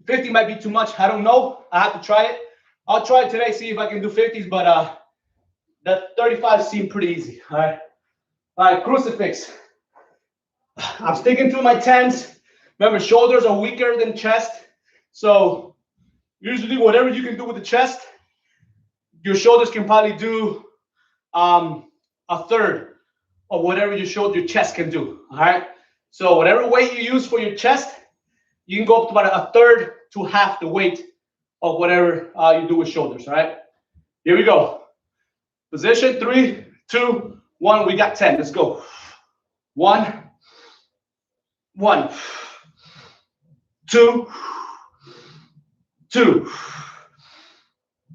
50 might be too much. I don't know. I have to try it. I'll try it today, see if I can do 50s, but the 35 seem pretty easy. All right. All right, crucifix. I'm sticking to my 10s. Remember, shoulders are weaker than chest. So usually whatever you can do with the chest, your shoulders can probably do a third of whatever your chest can do. All right. So whatever weight you use for your chest, you can go up to about a third to half the weight of whatever you do with shoulders. All right. Here we go. Position 3, 2, 1. We got 10. Let's go. 1, 1, 2, 2,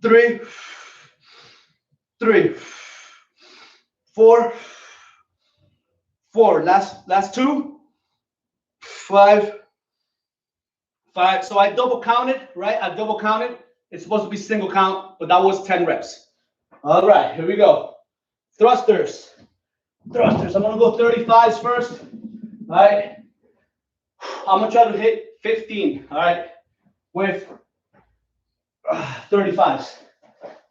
3, 3, 4, 4. Last 2, 5, 5. So I double counted, right? I double counted. It's supposed to be single count, but that was 10 reps. All right, here we go. Thrusters. Thrusters. I'm gonna go 35s first. All right. I'm gonna try to hit 15. All right, with 35s.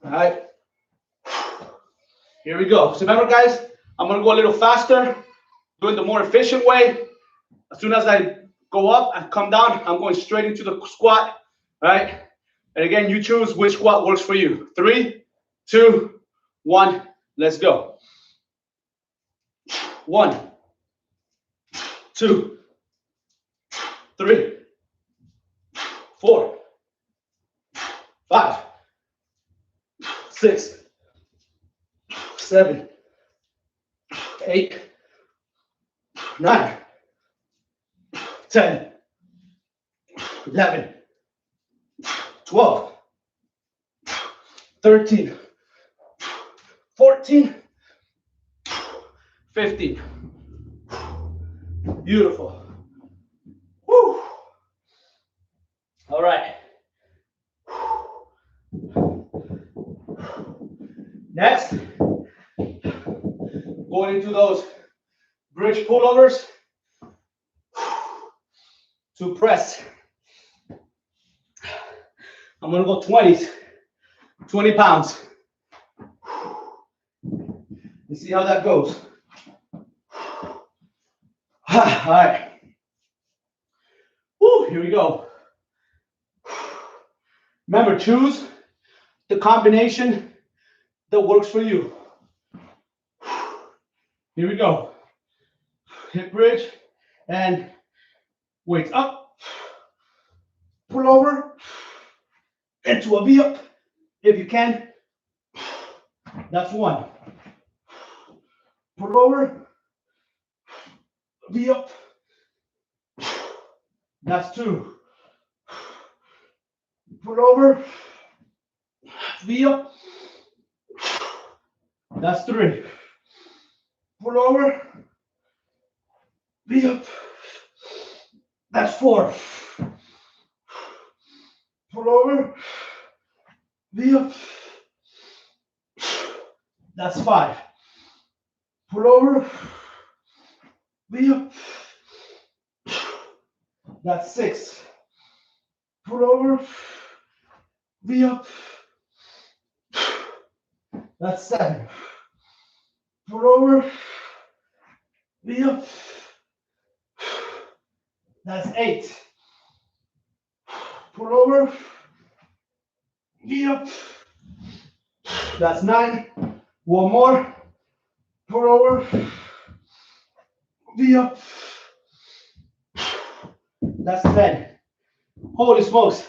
All right. Here we go. So remember, guys, I'm gonna go a little faster, doing the more efficient way. As soon as I go up and come down, I'm going straight into the squat. All right. And again, you choose which squat works for you. 3, 2, 1. Let's go. 1, 2, 3, 4, 5, 6, 7, 8, 9, 10, 11, 12, 13, 14, 15. Beautiful. Woo. All right. Next, going into those bridge pullovers to press. I'm gonna go 20s, 20 pounds. Let's see how that goes. All right. Woo, here we go. Remember, choose the combination that works for you. Here we go. Hip bridge and weights up. Pull over into a V up if you can. That's 1. Pull over, V up. That's 2. Pull over, V up. That's 3. Pull over, V up. That's 4. Pull over, V up. That's 5. Pull over, V up. That's 6. Pull over, V up. That's 7. Pull over, V up. That's 8. Pull over, V up. That's 9. One more. Pull over, V up. That's 10. Holy smokes.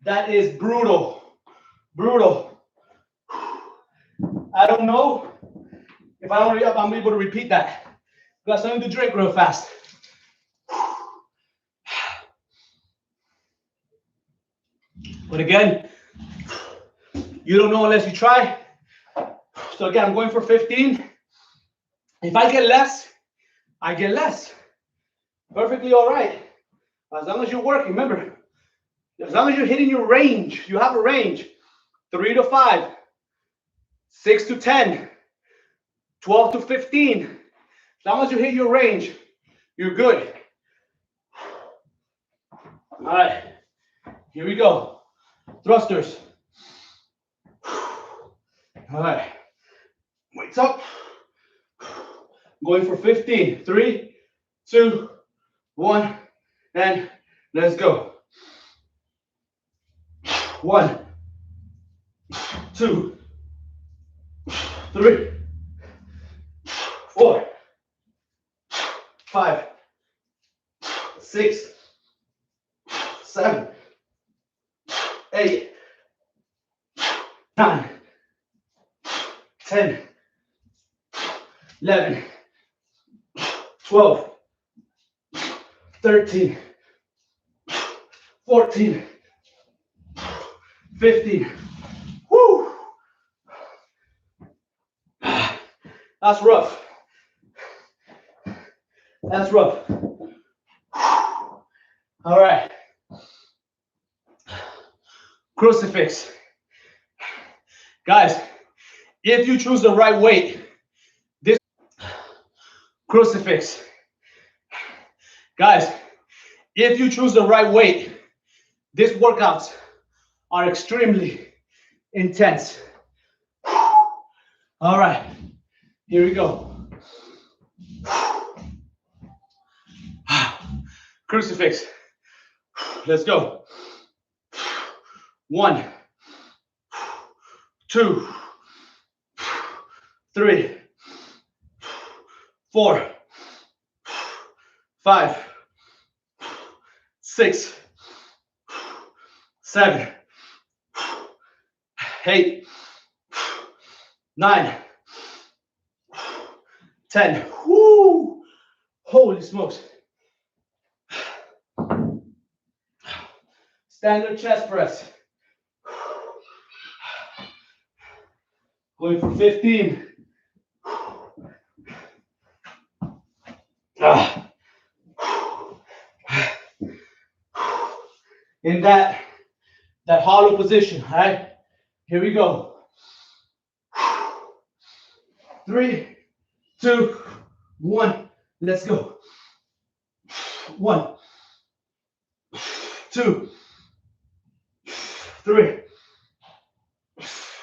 That is brutal. Brutal. I don't know if I'm able to repeat that. Got something to drink real fast. But again, you don't know unless you try. So again, I'm going for 15. If I get less, I get less. Perfectly all right. As long as you're working, remember, as long as you're hitting your range, you have a range, 3 to 5, 6 to 10, 12 to 15. As long as you hit your range, you're good. All right, here we go. Thrusters. All right, weights up. Going for 15. 3, 2, 1, and let's go. 1, 2, 3, 4, 5, 6, 7, 8, 9, 10, 11, 12, 13, 14, 15. Woo! That's rough. That's rough. All right. Crucifix. Guys, if you choose the right weight, this crucifix. Guys, if you choose the right weight, these workouts are extremely intense. All right, here we go. Crucifix. Let's go. 1, 2, 3, 4, 5, 6, 7, 8, 9, 10. Woo! Holy smokes. Standard chest press. Going for 15. In that hollow position, all right? Here we go. 3, 2, 1, let's go. 1, 2, 3,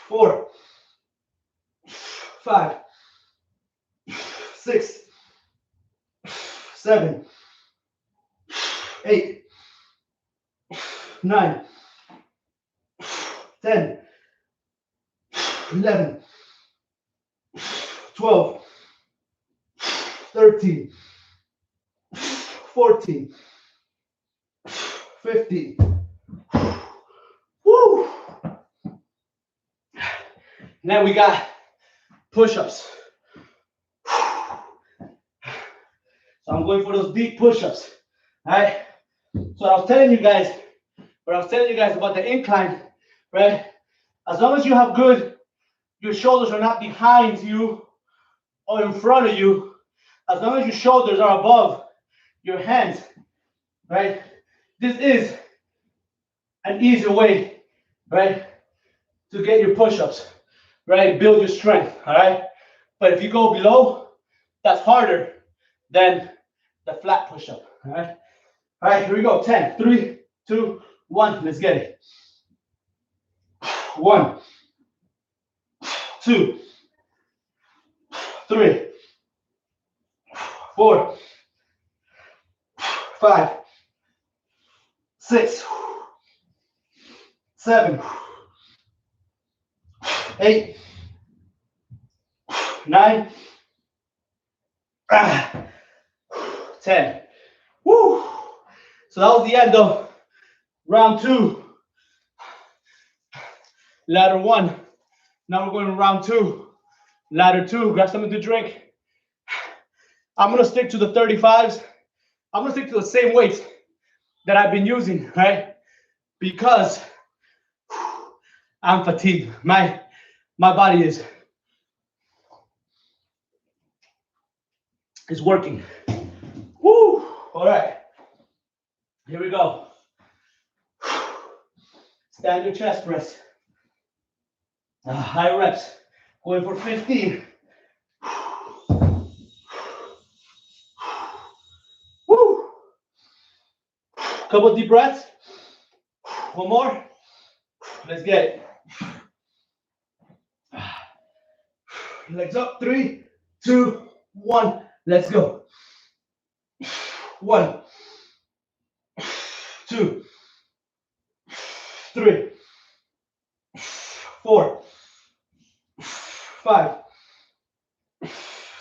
4, 5, 6, 7, 8, 9, 10, 11, 12, 13, 14, 15. Woo! Now we got push-ups. So I'm going for those deep push-ups. All right. So I was telling you guys about the incline, right? As long as you have good, your shoulders are not behind you or in front of you, as long as your shoulders are above your hands, right? This is an easier way, right, to get your push-ups, right? Build your strength, all right? But if you go below, that's harder than the flat push-up, all right? All right, here we go. 10, 3, 2, 1. Let's get it. 1, 2, 3, 4, 5, 6, 7, 8, 9, 10. Woo. So that was the end of round 2. Ladder 1. Now we're going to round 2. Ladder 2. Grab something to drink. I'm going to stick to the 35s. I'm going to stick to the same weights that I've been using, right? Because I'm fatigued. My body is working. Woo! All right. Here we go. Standard chest press. High reps. Going for 15. Woo! Couple deep breaths. One more. Let's get it. Legs up. 3, 2, 1. Let's go. 1, 2, 3, 4, 5,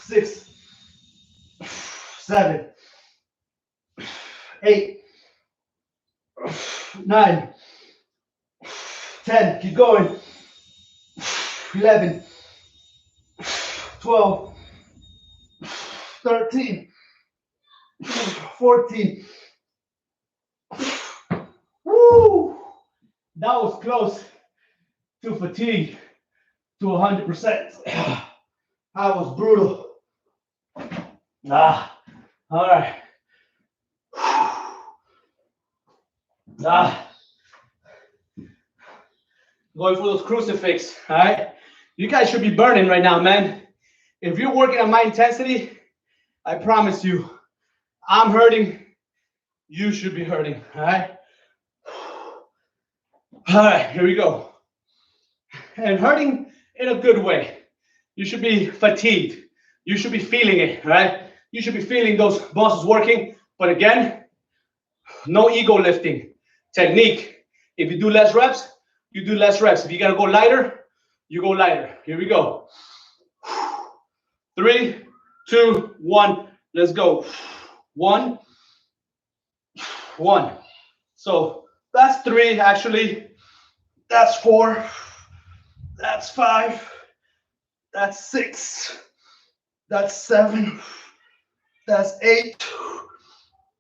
6, 7, 8, 9, 10. Keep going. 11, 12, 13, 14. Woo! That was close to fatigue to 100%. That was brutal. All right. Going for those crucifix, all right? You guys should be burning right now, man. If you're working at my intensity, I promise you, I'm hurting, you should be hurting, all right? All right, here we go. And hurting in a good way. You should be fatigued. You should be feeling it, all right? You should be feeling those muscles working. But again, no ego lifting. Technique. If you do less reps, you do less reps. If you gotta go lighter, you go lighter. Here we go. 3, 2, 1. Let's go. 1, 1. So that's 3 actually. That's 4. That's 5. That's 6. That's 7. That's 8.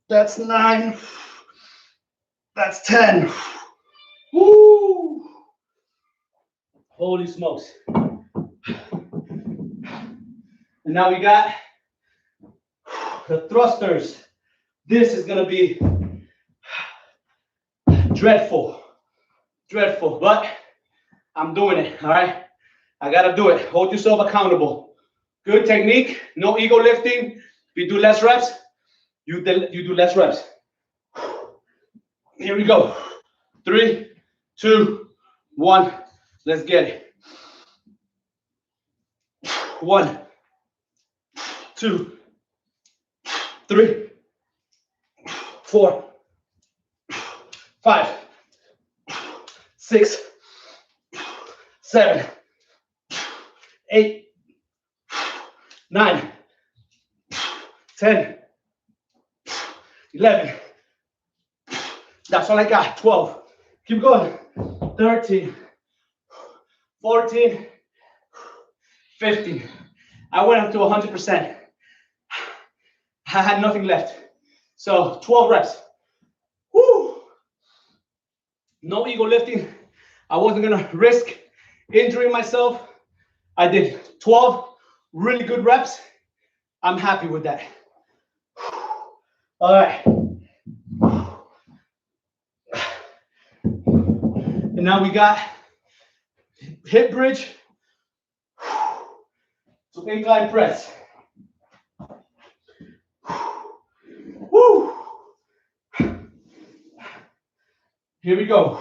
That's 9. That's 10. Woo! Holy smokes. And now we got the thrusters. This is gonna be dreadful. Dreadful, but I'm doing it, all right? I gotta do it. Hold yourself accountable. Good technique, no ego lifting. If you do less reps, you do less reps. Here we go. 3, 2, 1. Let's get it. 1, 2, 3, 4, 5, 6, 7, 8, 9, 10, 11. That's all I got. 12. Keep going. 13, 14, 15. I went up to 100%. I had nothing left. So 12 reps. Woo! No ego lifting. I wasn't gonna risk injuring myself. I did 12 really good reps. I'm happy with that. All right. And now we got hip bridge to incline press. Woo! Here we go.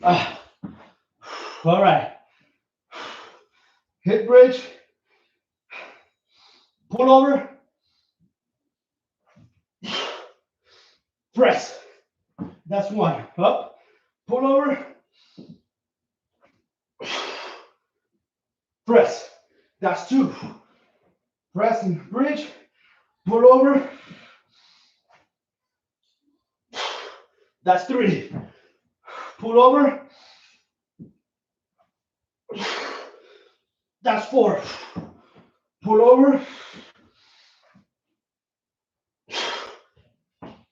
All right. Hip bridge, pull over, press. That's 1. Up, pull over, press. That's 2. Press and bridge. pull over. That's 3. Pull over. That's 4. Pull over.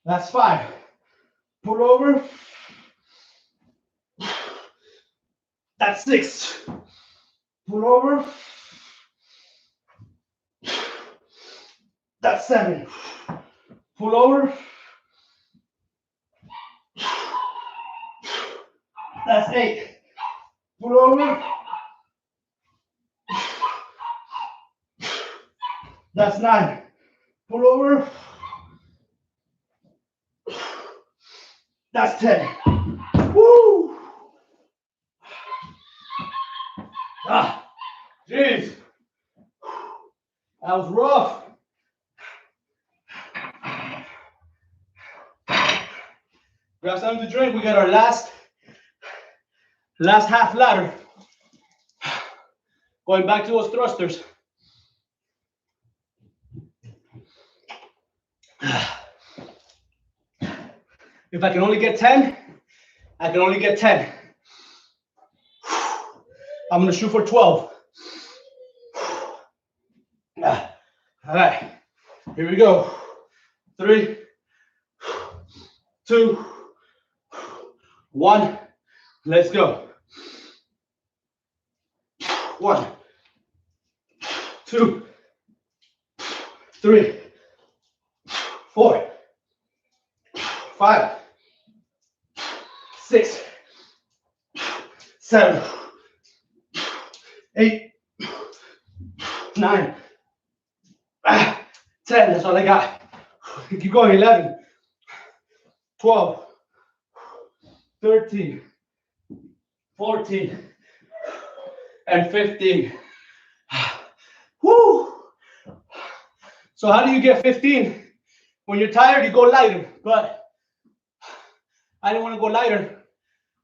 That's 5. Pull over. That's 6. Pull over. That's 7. Pull over. That's 8. Pull over. That's 9. Pull over. That's 10. Woo! Ah, jeez. That was rough. Grab something to drink. We got our last half ladder. Going back to those thrusters. If I can only get 10, I can only get 10. I'm gonna shoot for 12. All right, here we go. 3, 2, 1. Let's go. 1, 2, 3, 4, 5, 6, 7, 8, 9, 10. That's all I got. Keep going. 11, 12, 13, 14, and 15. Woo! So how do you get 15? When you're tired, you go lighter. But I don't want to go lighter.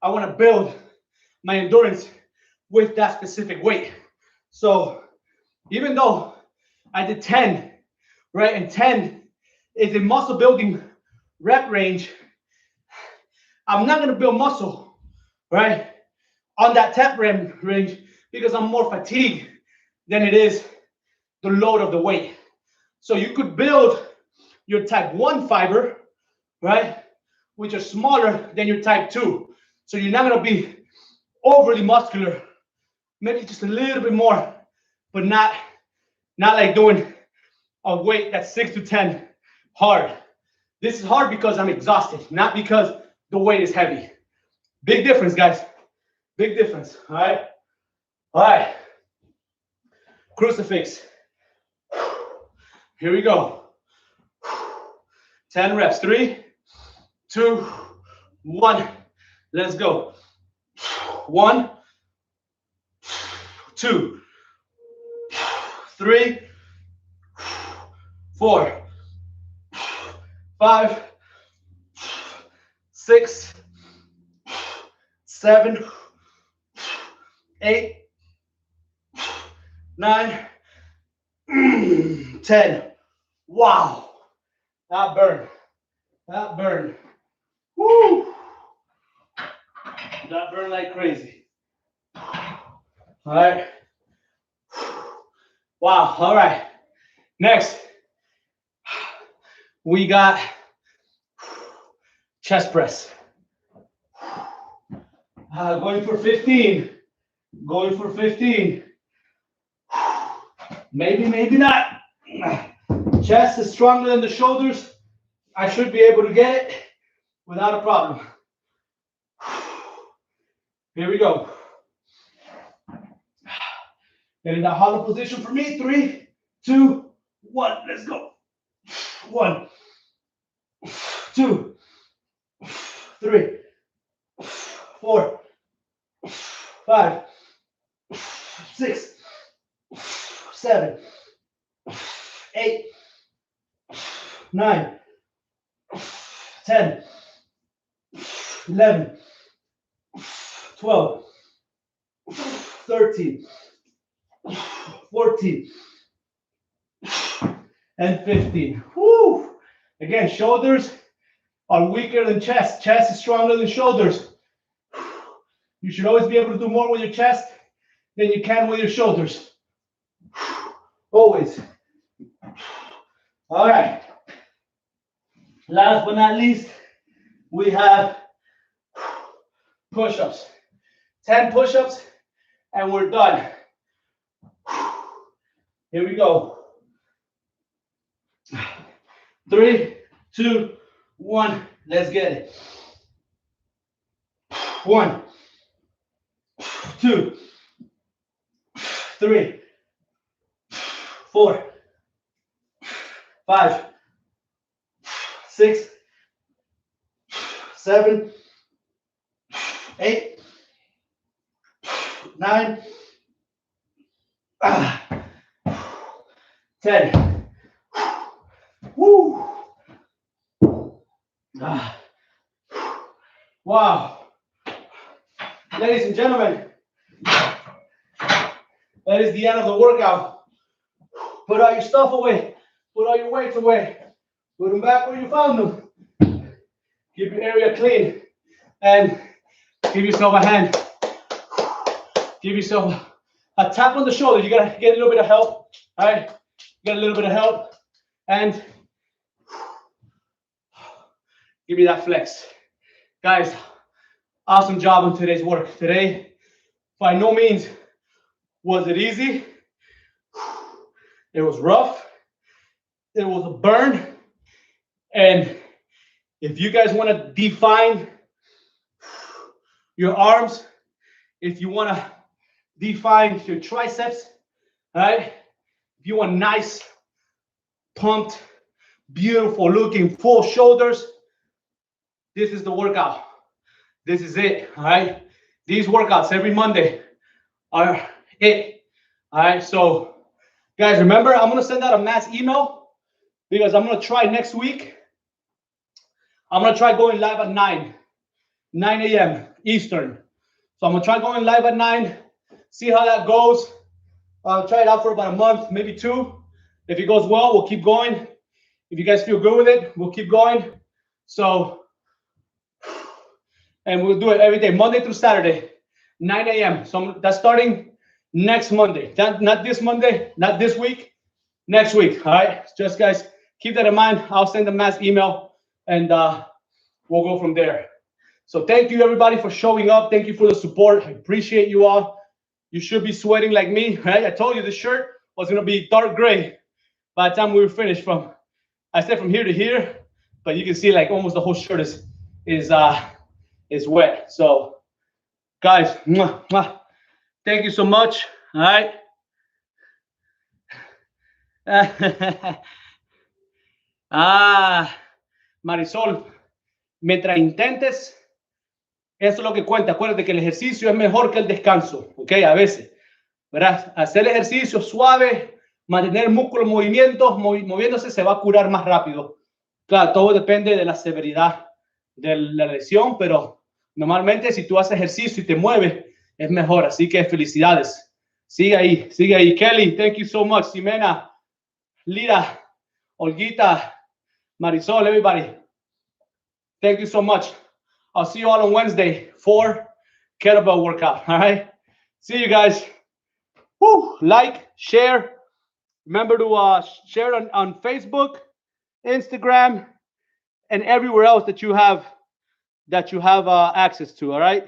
I want to build my endurance with that specific weight. So even though I did 10, right, and 10 is a muscle building rep range, I'm not going to build muscle, right, on that tap range because I'm more fatigued than it is the load of the weight. So you could build your type 1 fiber, right, which are smaller than your type 2. So you're not going to be overly muscular, maybe just a little bit more, but not like doing a weight that's 6 to 10 hard. This is hard because I'm exhausted, not because the weight is heavy. Big difference, guys. Big difference. All right. All right. Crucifix. Here we go. 10 reps. 3, 2, 1. Let's go. 1, 2, 3, 4, 5, 6, 7, 8, 9, 10. Wow. That burned. That burned. Woo. That burned like crazy. All right. Wow. All right. Next, we got chest press. Going for 15. Going for 15. Maybe, maybe not. Chest is stronger than the shoulders. I should be able to get it without a problem. Here we go. Get in that hollow position for me. 3, 2, 1. Let's go. 1, 2, 3, 4, 5, 6, 7, 8, 9, 10, 11, 12, 13, 14, and 15. Woo! Again, shoulders are weaker than chest. Chest is stronger than shoulders. You should always be able to do more with your chest than you can with your shoulders. Always. All right. Last but not least, we have push-ups. 10 push-ups, and we're done. Here we go. 3, 2, 1. Let's get it. 1, 2, 3, 4, 5, 6, 7, 8, 9, 10. Woo! Wow. Ladies and gentlemen, that is the end of the workout. Put all your stuff away. Put all your weights away. Put them back where you found them. Keep your area clean. And give yourself a hand. Give yourself a tap on the shoulder. You gotta get a little bit of help. All right? Get a little bit of help. And give me that flex. Guys, awesome job on today's work. Today, by no means was it easy. It was rough. It was a burn. And if you guys want to define your arms, if you want to define your triceps, all right? If you want nice, pumped, beautiful looking full shoulders, this is the workout. This is it, all right? These workouts every Monday are it, all right? So, guys, remember, I'm going to send out a mass email because I'm going to try next week. I'm going to try going live at 9 a.m. Eastern. So I'm going to try going live at 9, see how that goes. I'll try it out for about a month, maybe 2. If it goes well, we'll keep going. If you guys feel good with it, we'll keep going. So, and we'll do it every day, Monday through Saturday, 9 a.m. So that's starting next Monday. Not this Monday, not this week, next week, all right? Just guys, keep that in mind. I'll send a mass email, and we'll go from there. So thank you, everybody, for showing up. Thank you for the support. I appreciate you all. You should be sweating like me, right? I told you the shirt was going to be dark gray by the time we were finished. I said from here to here, but you can see like almost the whole shirt is wet. So, guys, mwah, mwah. Thank you so much. All right. Marisol, mientras intentes, eso es lo que cuenta. Acuérdate que el ejercicio es mejor que el descanso, ¿ok? A veces, ¿verdad? Hacer ejercicio suave, mantener el músculo en movimiento, moviéndose, se va a curar más rápido. Claro, todo depende de la severidad de la lesión, pero normalmente si tú haces ejercicio y te mueves, es mejor. Así que felicidades. Sigue ahí, sigue ahí. Kelly, thank you so much. Ximena, Lira, Olguita, Marisol, everybody. Thank you so much. I'll see you all on Wednesday for kettlebell workout. All right. See you guys. Woo. Like, share. Remember to share it on Facebook, Instagram, and everywhere else that you have access to. All right.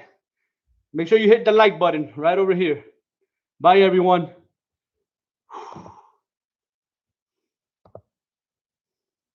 Make sure you hit the like button right over here. Bye, everyone.